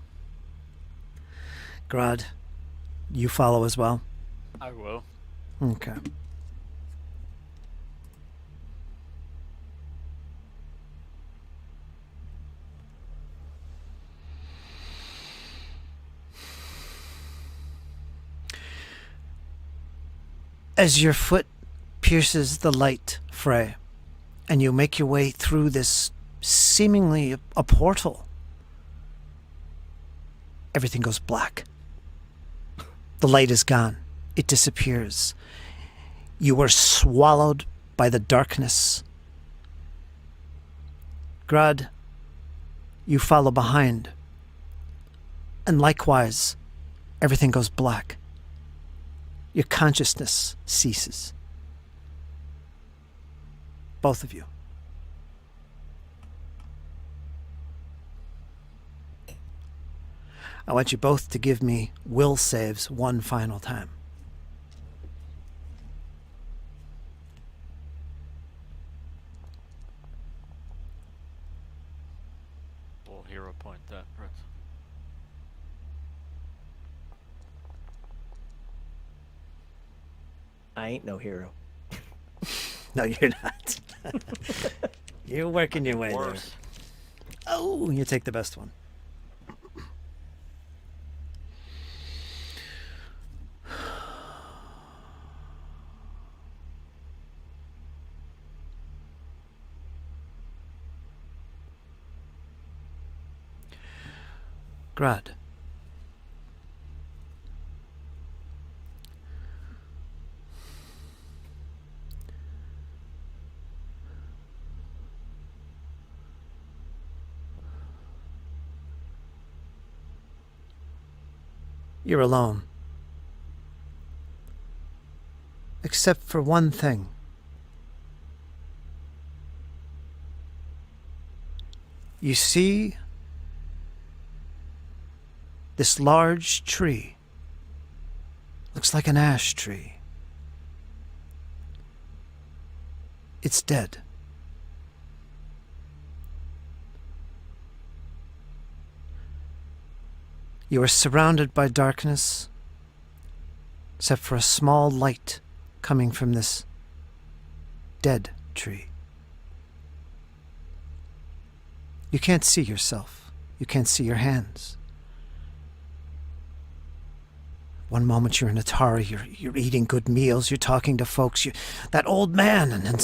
S1: Grod, you follow as well?
S2: I will.
S1: Okay. As your foot pierces the light, Frey, and you make your way through this seemingly a portal, everything goes black. The light is gone. It disappears. You are swallowed by the darkness. Grod, you follow behind. And likewise, everything goes black. Your consciousness ceases. Both of you. I want you both to give me will saves one final time.
S2: We'll hero point that, Prince.
S4: I ain't no hero.
S1: No, you're not. You're working your way
S2: Worse.
S1: there. Oh, you take the best one. Grod. You're alone. Except for one thing. You see this large tree. Looks like an ash tree. It's dead. You are surrounded by darkness, except for a small light coming from this dead tree. You can't see yourself. You can't see your hands. One moment you're in Atari, you're eating good meals, you're talking to folks, that old man, and then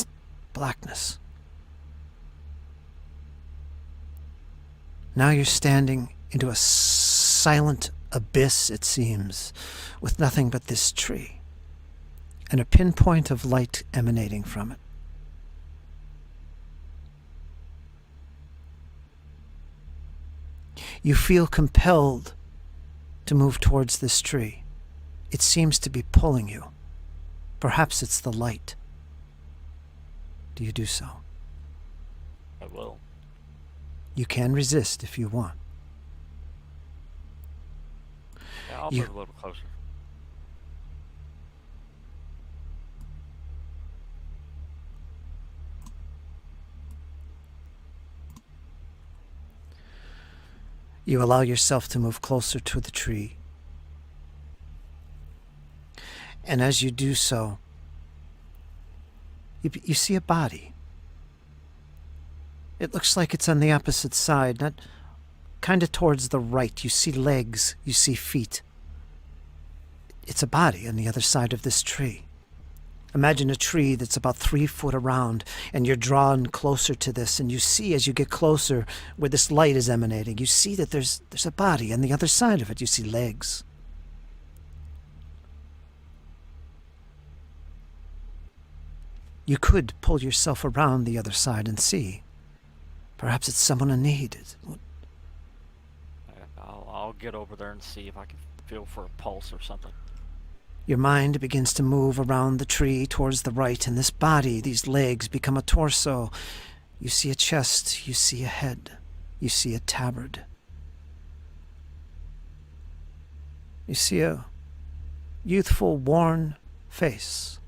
S1: blackness. Now you're standing into a silent abyss, it seems, with nothing but this tree, and a pinpoint of light emanating from it. You feel compelled to move towards this tree. It seems to be pulling you. Perhaps it's the light. Do you do so?
S2: I will.
S1: You can resist if you want.
S2: Yeah, I'll move a little closer.
S1: You allow yourself to move closer to the tree. And as you do so, you see a body. It looks like it's on the opposite side, not kind of towards the right. You see legs, you see feet. It's a body on the other side of this tree. Imagine a tree that's about 3 foot around, and you're drawn closer to this, and you see as you get closer where this light is emanating, you see that there's a body on the other side of it. You see legs. You could pull yourself around the other side and see. Perhaps it's someone in need.
S2: I'll get over there and see if I can feel for a pulse or something.
S1: Your mind begins to move around the tree towards the right, and this body, these legs, become a torso. You see a chest, you see a head, you see a tabard. You see a youthful, worn face.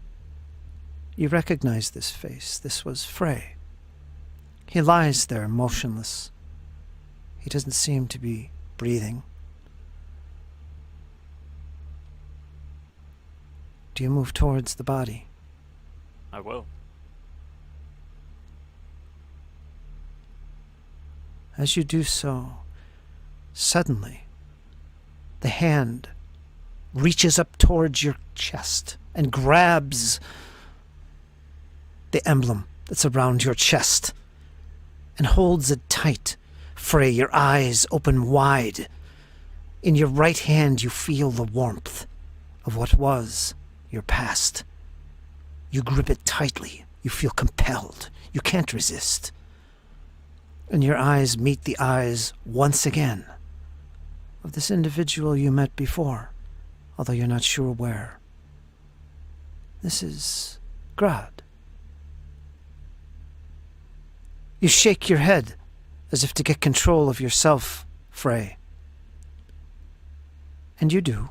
S1: You recognize this face. This was Frey. He lies there motionless. He doesn't seem to be breathing. Do you move towards the body?
S2: I will.
S1: As you do so, suddenly, the hand reaches up towards your chest and grabs the emblem that's around your chest and holds it tight. Frey, your eyes open wide. In your right hand, you feel the warmth of what was your past. You grip it tightly. You feel compelled. You can't resist. And your eyes meet the eyes once again of this individual you met before, although you're not sure where. This is Grad. You shake your head as if to get control of yourself, Frey. And you do,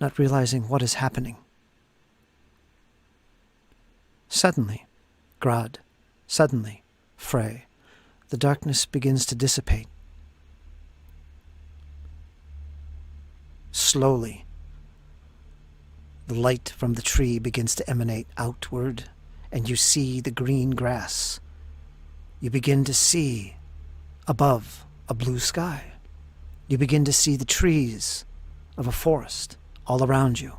S1: not realizing what is happening. Suddenly, Grad, suddenly, Frey, the darkness begins to dissipate. Slowly, the light from the tree begins to emanate outward, and you see the green grass. You begin to see above a blue sky. You begin to see the trees of a forest all around you.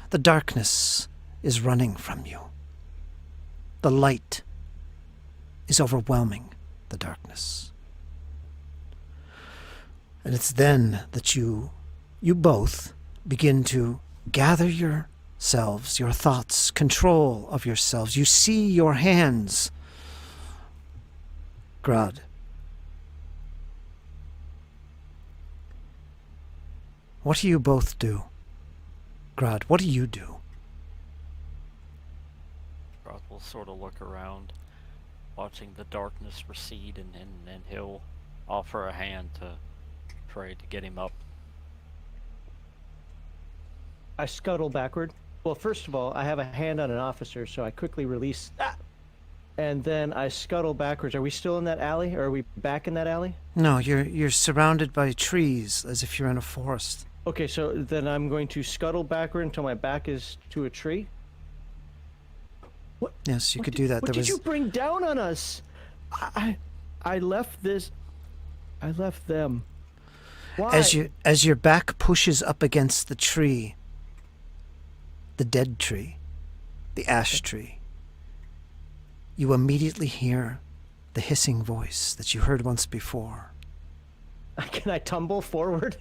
S1: The darkness is running from you. The light is overwhelming the darkness. And it's then that you both begin to gather yourselves, your thoughts, control of yourselves. You see your hands. Grad. What do you both do? Grad, what do you do?
S2: Grad will sort of look around, watching the darkness recede, and he'll offer a hand to Frey to get him up.
S4: I scuttle backward. Well, first of all, I have a hand on an officer, so I quickly release that. And then I scuttle backwards. Are we still in that alley? Or are we back in that alley?
S1: No, you're surrounded by trees as if you're in a forest.
S4: Okay, so then I'm going to scuttle backward until my back is to a tree. What?
S1: Yes, you could do that.
S4: What did you bring down on us? I left this. I left them. Why?
S1: As your back pushes up against the tree, the dead tree, the ash tree, you immediately hear the hissing voice that you heard once before.
S4: Can I tumble forward?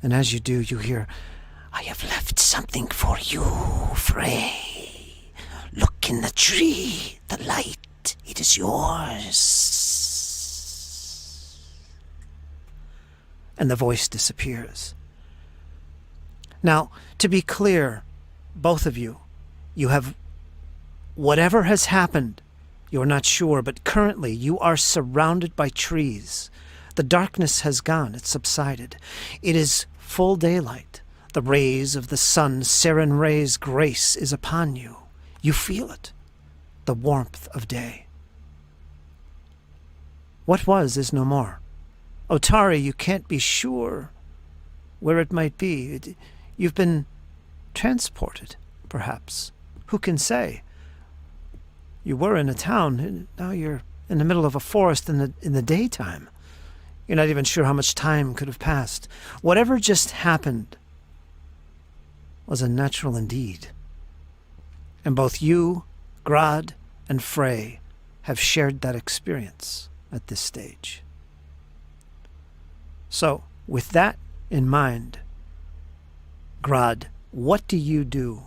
S1: And as you do, you hear,
S3: I have left something for you, Frey. Look in the tree, the light, it is yours.
S1: and the voice disappears. Now, to be clear, both of you, you have whatever has happened, you're not sure, but currently you are surrounded by trees. The darkness has gone, it's subsided. It is full daylight. The rays of the sun, Seren Ray's grace is upon you. You feel it, the warmth of day. What was is no more. Otari, you can't be sure where it might be. You've been transported, perhaps. Who can say? You were in a town, and now you're in the middle of a forest in the daytime. You're not even sure how much time could have passed. Whatever just happened was unnatural indeed. And both you, Grad, and Frey have shared that experience at this stage. So, with that in mind, Grad, what do you do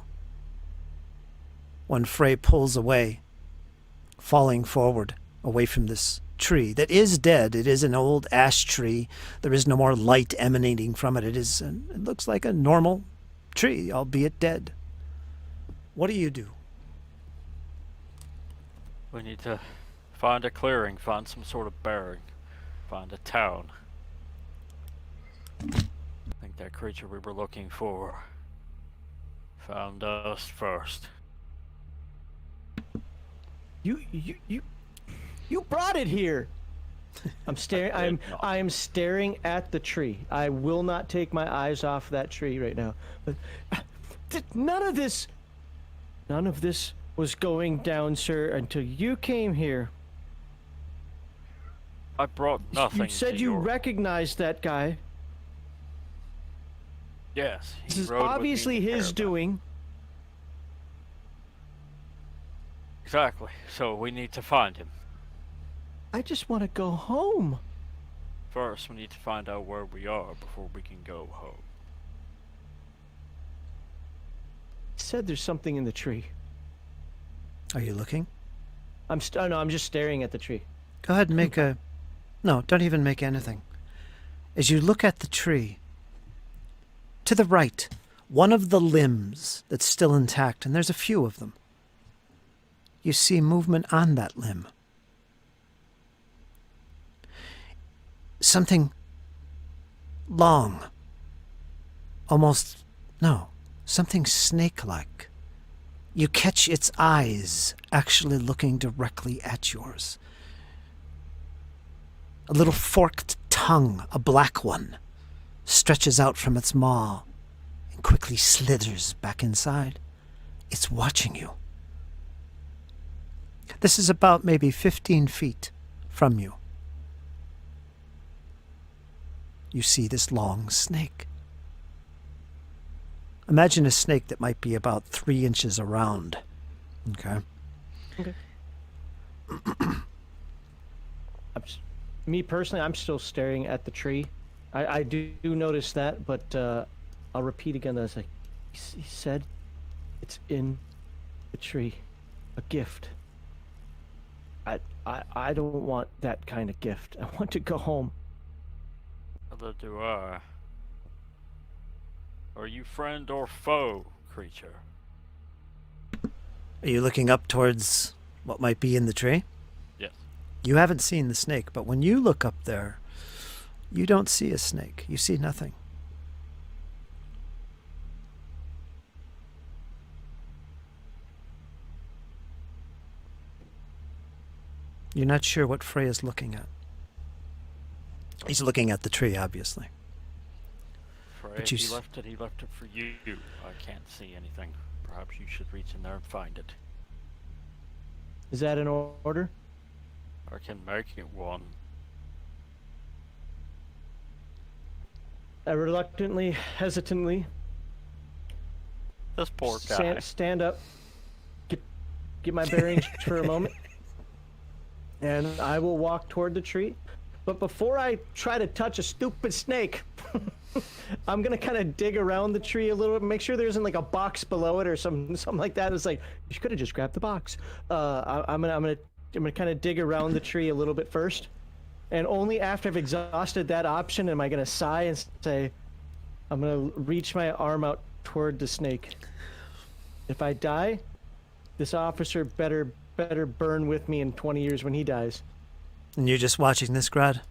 S1: when Frey pulls away, falling forward away from this tree that is dead? It is an old ash tree. There is no more light emanating from it. It looks like a normal tree, albeit dead. What do you do?
S2: We need to find a clearing, find some sort of bearing, find a town. I think that creature we were looking for found us first.
S4: You brought it here. I'm staring. I am staring at the tree. I will not take my eyes off that tree right now. But none of this was going down, sir, until you came here.
S2: I brought nothing.
S4: You said you recognized that guy.
S2: Yes.
S4: This is obviously his doing.
S2: Exactly. So we need to find him.
S4: I just want to go home.
S2: First, we need to find out where we are before we can go home.
S4: He said there's something in the tree.
S1: Are you looking?
S4: No, I'm just staring at the tree.
S1: Go ahead and make a... No, don't even make anything. As you look at the tree, to the right, one of the limbs that's still intact, and there's a few of them, you see movement on that limb. Something long. Something snake-like. You catch its eyes actually looking directly at yours. A little forked tongue, a black one, stretches out from its maw and quickly slithers back inside. It's watching you. This is about maybe 15 feet from you. You see this long snake. Imagine a snake that might be about 3 inches around. Okay?
S4: Okay. Me personally, I'm still staring at the tree. I do notice that, but I'll repeat again. That's like he said, it's in the tree, a gift. I don't want that kind of gift. I want to go home.
S2: Neither do I. Are you friend or foe, creature?
S1: Are you looking up towards what might be in the tree?
S2: Yes.
S1: You haven't seen the snake, but when you look up there, you don't see a snake. You see nothing. You're not sure what Frey is looking at. He's looking at the tree, obviously.
S2: Frey,
S1: But
S2: he left it for you. I can't see anything. Perhaps you should reach in there and find it.
S4: Is that an order?
S2: I can make it one.
S4: I reluctantly, hesitantly
S2: This poor guy.
S4: stand up, get my bearings for a moment, and I will walk toward the tree. But before I try to touch a stupid snake, I'm gonna kind of dig around the tree a little bit, make sure there isn't like a box below it or something like that. It's like you could have just grabbed the box. I'm gonna kind of dig around the tree a little bit first, and only after I've exhausted that option am I gonna sigh and say, I'm gonna reach my arm out toward the snake. If I die, this officer better burn with me in 20 years when he dies.
S1: And you're just watching this, Grad?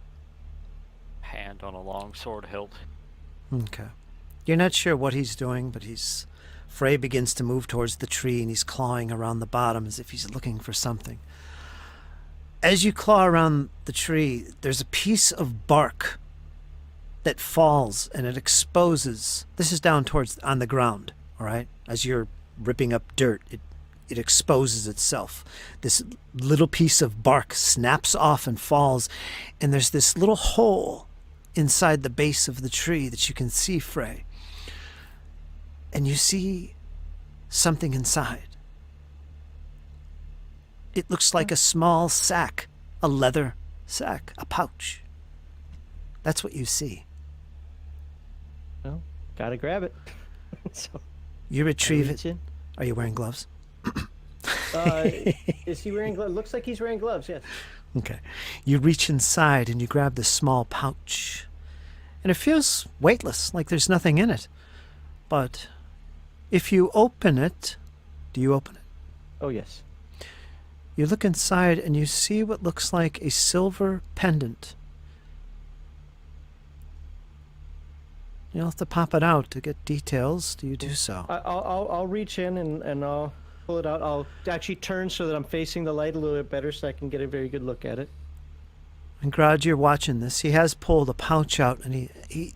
S2: Hand on a long sword hilt.
S1: Okay. You're not sure what he's doing, but Frey begins to move towards the tree, and he's clawing around the bottom as if he's looking for something. As you claw around the tree, there's a piece of bark that falls, and it exposes. This is down towards on the ground, all right? As you're ripping up dirt, it exposes itself. This little piece of bark snaps off and falls, and there's this little hole inside the base of the tree that you can see, Frey. And you see something inside. It looks like a small sack, a leather sack, a pouch. That's what you see.
S4: Well, gotta grab it. So
S1: You retrieve
S4: reach
S1: it.
S4: in.
S1: Are you wearing gloves?
S4: Is he wearing gloves? Looks like he's wearing gloves, yes.
S1: Okay. You reach inside and you grab this small pouch. And it feels weightless, like there's nothing in it. But if you open it, do you open it?
S4: Oh, yes.
S1: You look inside and you see what looks like a silver pendant. You'll have to pop it out to get details. Do you do so?
S4: I'll reach in and I'll pull it out. I'll actually turn so that I'm facing the light a little bit better so I can get a very good look at it.
S1: And Grad, you're watching this. He has pulled a pouch out, and he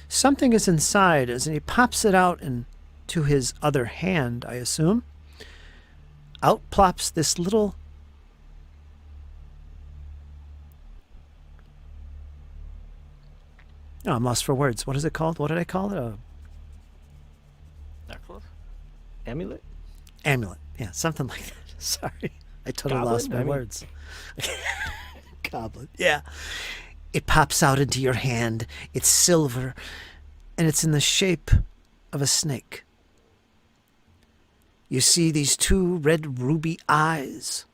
S1: something is inside, and he pops it out into his other hand, I assume. Out plops this little... Oh, I'm lost for words. What is it called? What did I call it? A
S2: Necklace?
S4: Amulet?
S1: amulet. Yeah, something like that. Sorry. I totally
S4: Goblet?
S1: lost my
S4: I mean-
S1: words. Goblet. Yeah. It pops out into your hand. It's silver, and it's in the shape of a snake. You see these two red ruby eyes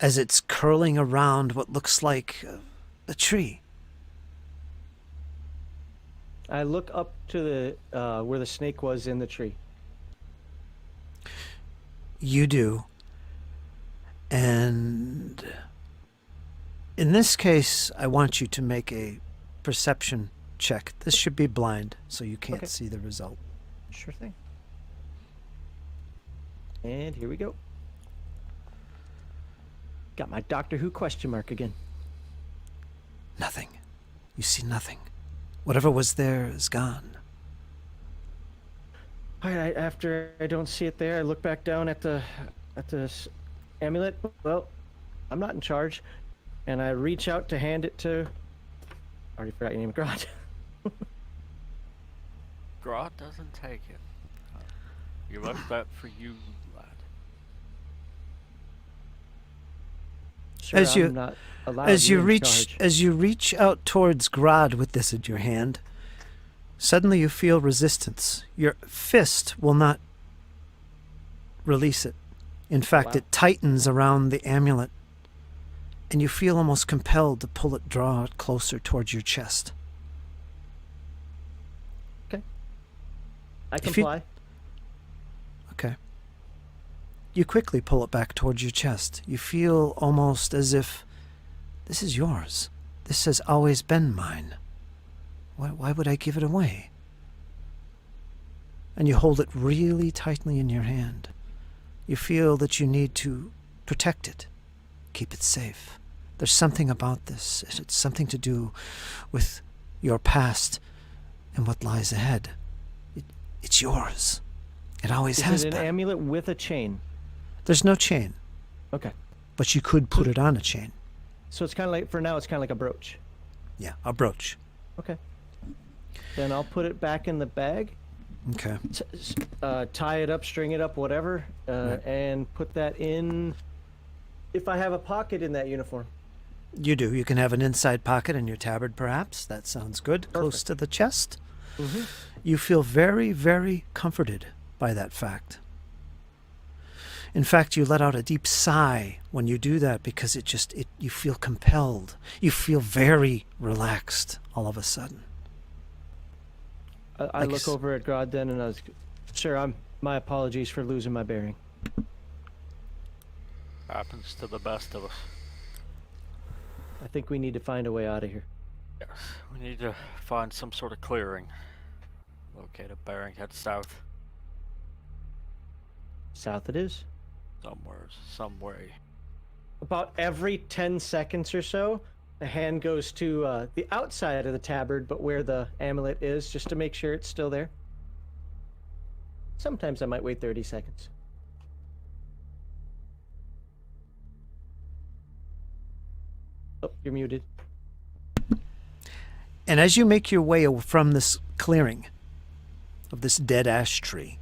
S1: as it's curling around what looks like a tree.
S4: I look up to the where the snake was in the tree.
S1: You do. And in this case, I want you to make a perception check. This should be blind, so you can't
S4: Okay.
S1: see the result.
S4: Sure thing. And here we go. Got my Doctor Who question mark again.
S1: Nothing. You see nothing. Whatever was there is gone.
S4: All right, after I don't see it there, I look back down at the amulet. Well, I'm not in charge, and I reach out to hand it to. I already forgot your name, Grot.
S2: Grot doesn't take it. You left that for you, lad.
S4: Sure,
S1: As you-
S4: I'm not allowed
S1: As you
S4: in
S1: reach
S4: charge.
S1: as you reach out towards Grod with this in your hand, suddenly you feel resistance. Your fist will not release it. In fact,
S4: Wow.
S1: it tightens around the amulet, and you feel almost compelled to draw it closer towards your chest.
S4: I
S1: if you-
S4: comply.
S1: Okay. You quickly pull it back towards your chest. You feel almost as if this is yours. This has always been mine. Why would I give it away? And you hold it really tightly in your hand. You feel that you need to protect it, keep it safe. There's something about this. It's something to do with your past and what lies ahead. It's yours. It always has
S4: Is it an
S1: been.
S4: amulet with a chain?
S1: There's no chain,
S4: Okay.
S1: but you could put it on a chain.
S4: So it's kind of like, for now, it's kind of like a brooch.
S1: Yeah, a brooch.
S4: Okay. Then I'll put it back in the bag,
S1: Okay.
S4: tie it up, string it up, whatever,
S1: Right.
S4: and put that in. If I have a pocket in that uniform.
S1: You do. You can have an inside pocket in your tabard, perhaps. That sounds good. Close
S4: Perfect.
S1: to the chest.
S4: Mm-hmm.
S1: You feel very, very comforted by that fact. In fact, you let out a deep sigh when you do that because you feel compelled. You feel very relaxed all of a sudden.
S4: I look over at Grodd then, and I was, sir, my apologies for losing my bearing.
S2: Happens to the best of us.
S4: I think we need to find a way out of here.
S2: Yes, we need to find some sort of clearing. Locate a bearing, head south.
S4: South it is.
S2: Somewhere, some way.
S4: About every 10 seconds or so, the hand goes to the outside of the tabard, but where the amulet is, just to make sure it's still there. Sometimes I might wait 30 seconds. Oh, you're muted.
S1: And as you make your way from this clearing of this dead ash tree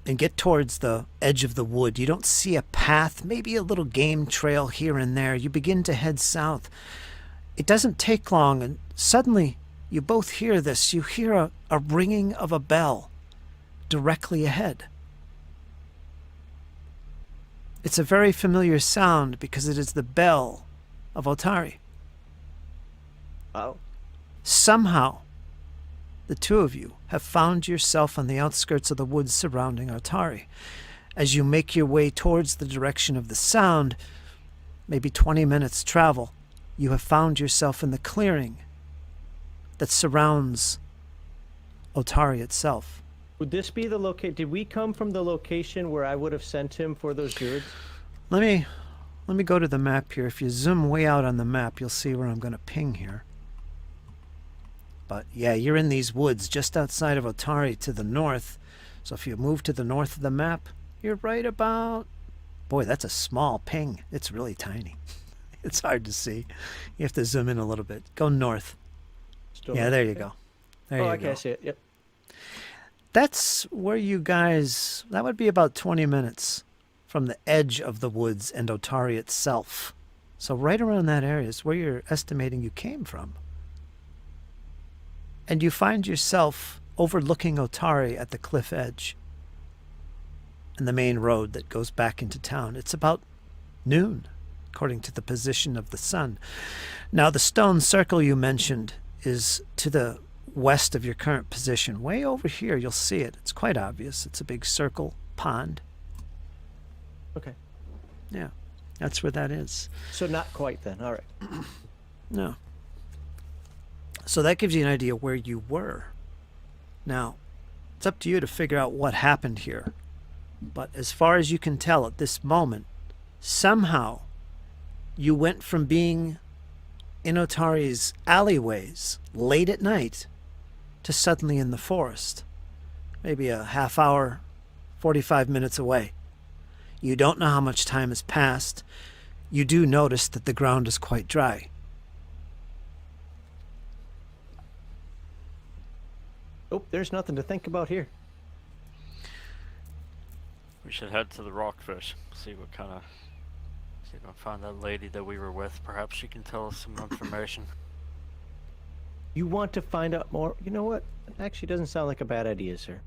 S1: and get towards the edge of the wood, you don't see a path, maybe a little game trail here and there. You begin to head south. It doesn't take long, and suddenly you both hear this. You hear a ringing of a bell directly ahead. It's a very familiar sound because it is the bell of Otari.
S4: Oh.
S1: Somehow, the two of you have found yourself on the outskirts of the woods surrounding Otari. As you make your way towards the direction of the sound, maybe 20 minutes travel, you have found yourself in the clearing that surrounds Otari itself.
S4: Would this be the location? Did we come from the location where I would have sent him for those druids?
S1: Let me go to the map here. If you zoom way out on the map, you'll see where I'm going to ping here. But yeah, you're in these woods just outside of Otari to the north. So if you move to the north of the map, you're right about... Boy, that's a small ping. It's really tiny. It's hard to see. You have to zoom in a little bit. Go north.
S4: Still
S1: yeah,
S4: right
S1: there you go. There you go.
S4: Okay, I see it. Yep.
S1: That's where you guys... That would be about 20 minutes from the edge of the woods and Otari itself. So right around that area is where you're estimating you came from. And you find yourself overlooking Otari at the cliff edge and the main road that goes back into town. It's about noon, according to the position of the sun. Now, the stone circle you mentioned is to the west of your current position. Way over here, you'll see it. It's quite obvious. It's a big circle pond.
S4: Okay.
S1: Yeah, that's where that is.
S4: So not quite then. All right.
S1: No. So that gives you an idea where you were. Now, it's up to you to figure out what happened here. But as far as you can tell at this moment, somehow you went from being in Otari's alleyways late at night to suddenly in the forest. Maybe a half hour, 45 minutes away. You don't know how much time has passed. You do notice that the ground is quite dry.
S4: Oh, there's nothing to think about here.
S2: We should head to the rockfish. See what kind of... See if I can find that lady that we were with. Perhaps she can tell us some information.
S4: You want to find out more? You know what? It actually doesn't sound like a bad idea, sir.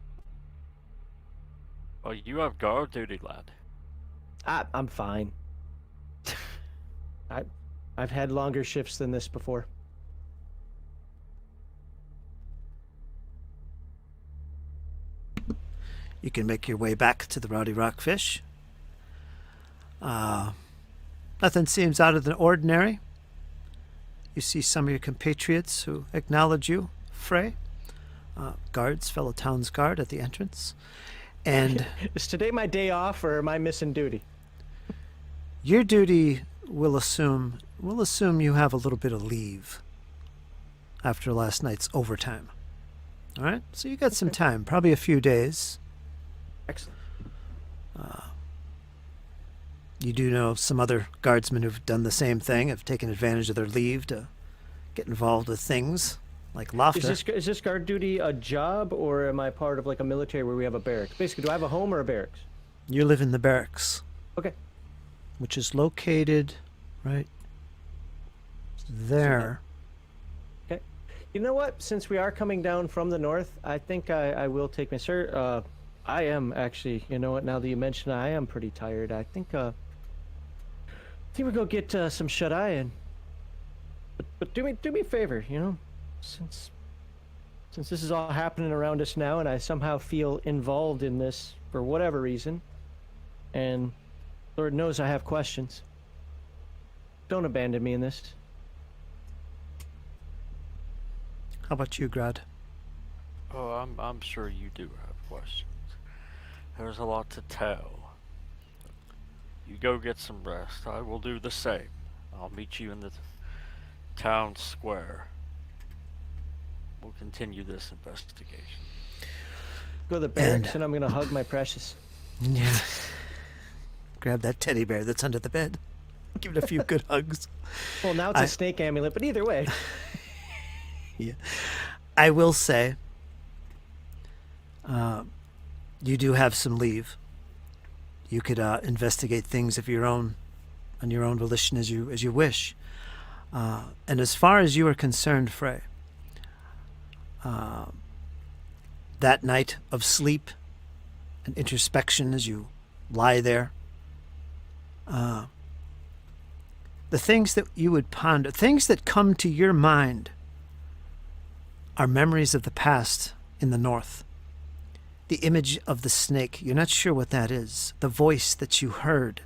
S2: Well, you have guard duty, lad.
S4: I'm fine. I've had longer shifts than this before.
S1: You can make your way back to the Rowdy Rockfish. Nothing seems out of the ordinary. You see some of your compatriots who acknowledge you, Frey. Guards, fellow town's guard at the entrance. And
S4: is today my day off, or am I missing duty?
S1: Your duty we'll assume you have a little bit of leave after last night's overtime. All right? So you got some time, probably a few days.
S4: Excellent.
S1: You do know some other guardsmen who've done the same thing, have taken advantage of their leave to get involved with things like laughter.
S4: Is this guard duty a job, or am I part of like a military where we have a barracks? Basically, do I have a home or a barracks?
S1: You live in the barracks.
S4: Okay.
S1: Which is located right there.
S4: Okay. You know what? Since we are coming down from the north, I think I will take my... Sir, I am actually... You know what? Now that you mention it, I am pretty tired. I think we'll go get some shut-eye in. But do me a favor, you know? Since Since this is all happening around us now, and I somehow feel involved in this for whatever reason, and Lord knows I have questions, don't abandon me in this.
S1: How about you, Grad?
S2: Oh, I'm sure you do have questions. There's a lot to tell. You go get some rest. I will do the same. I'll meet you in the town square. We'll continue this investigation.
S4: Go to the barracks, and I'm gonna hug my precious.
S1: Yeah. Grab that teddy bear that's under the bed. Give it a few good hugs.
S4: Well, now it's a snake amulet, but either way.
S1: Yeah. I will say, you do have some leave. You could investigate things of your own, on your own volition, as you wish. And as far as you are concerned, Frey, that night of sleep and introspection as you lie there, the things that you would ponder, things that come to your mind, are memories of the past in the north. The image of the snake, you're not sure what that is. The voice that you heard.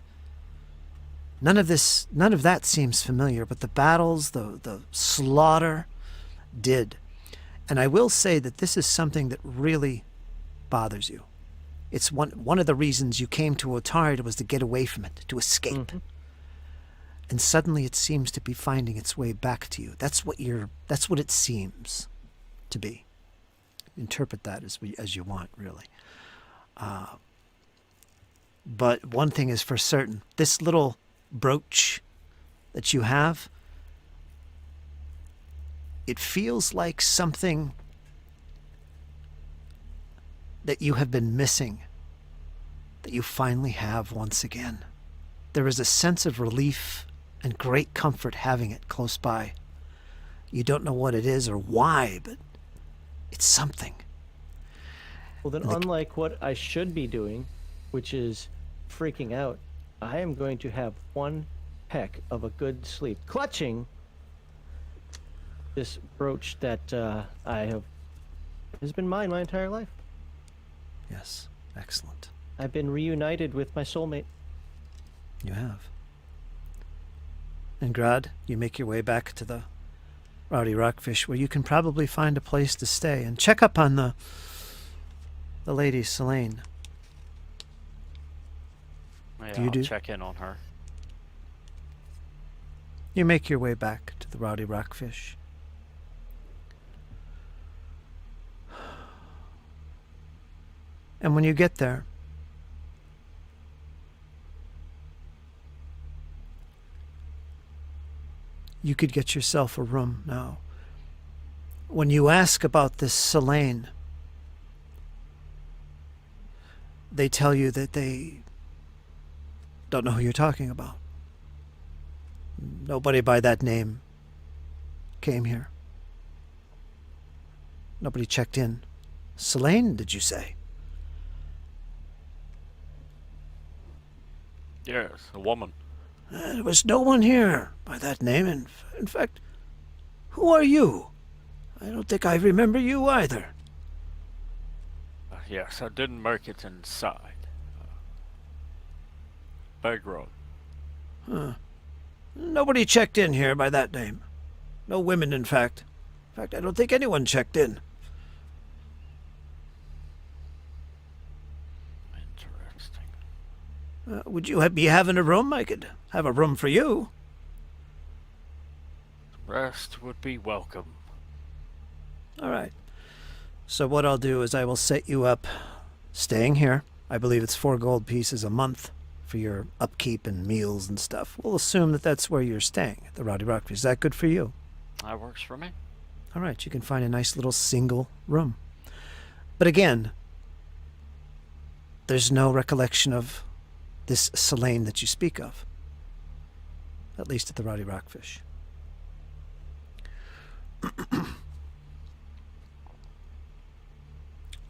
S1: None of that seems familiar, but the battles, the slaughter did. And I will say that this is something that really bothers you. It's one of the reasons you came to Otard was to get away from it, to escape. Mm-hmm. And suddenly it seems to be finding its way back to you. That's what it seems to be. Interpret that as you want, really. But one thing is for certain. This little brooch that you have, it feels like something that you have been missing, that you finally have once again. There is a sense of relief and great comfort having it close by. You don't know what it is or why, but it's something.
S4: Well, then, unlike what I should be doing, which is freaking out, I am going to have one heck of a good sleep, clutching this brooch that has been mine my entire life.
S1: Yes, excellent.
S4: I've been reunited with my soulmate.
S1: You have. And Grad, you make your way back to the Rowdy Rockfish, where you can probably find a place to stay and check up on the lady Selene.
S2: Yeah, I'll check in on her.
S1: You make your way back to the Rowdy Rockfish. And when you get there, you could get yourself a room now. When you ask about this Selene, they tell you that they don't know who you're talking about. Nobody by that name came here. Nobody checked in. Selene, did you say?
S2: Yes, a woman.
S1: There was no one here by that name. In fact, who are you? I don't think I remember you either.
S2: Yes, I didn't make it inside. Big road.
S1: Huh. Nobody checked in here by that name. No women, in fact. In fact, I don't think anyone checked in.
S2: Interesting.
S1: Would you be having a room? I could have a room for you.
S2: Rest would be welcome.
S1: All right. So what I'll do is I will set you up staying here. I believe it's 4 gold pieces a month for your upkeep and meals and stuff. We'll assume that that's where you're staying, at the Rowdy Rockfish. Is that good for you?
S2: That works for me.
S1: All right, you can find a nice little single room. But again, there's no recollection of this Selene that you speak of. At least at the Rowdy Rockfish.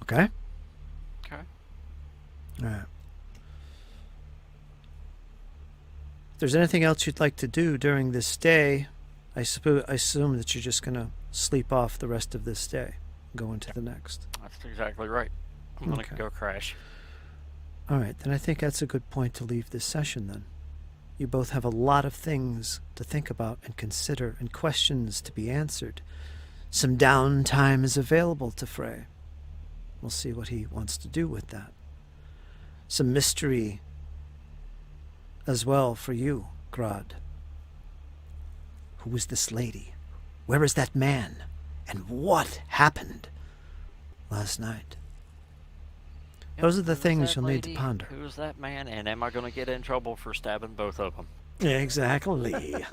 S1: Okay?
S2: Okay.
S1: All right. If there's anything else you'd like to do during this day, I assume that you're just going to sleep off the rest of this day. go into the next.
S2: That's exactly right. I'm going to
S1: Okay.
S2: go crash.
S1: All right, then I think that's a good point to leave this session then. You both have a lot of things to think about and consider and questions to be answered. Some downtime is available to Frey. We'll see what he wants to do with that. Some mystery as well for you, Grod. Who is this lady? Where is that man? And what happened last night? Those are the
S2: Who's
S1: things
S2: that
S1: you'll need to
S2: lady?
S1: ponder.
S2: Who's that man? And am I going to get in trouble for stabbing both of them?
S1: Exactly.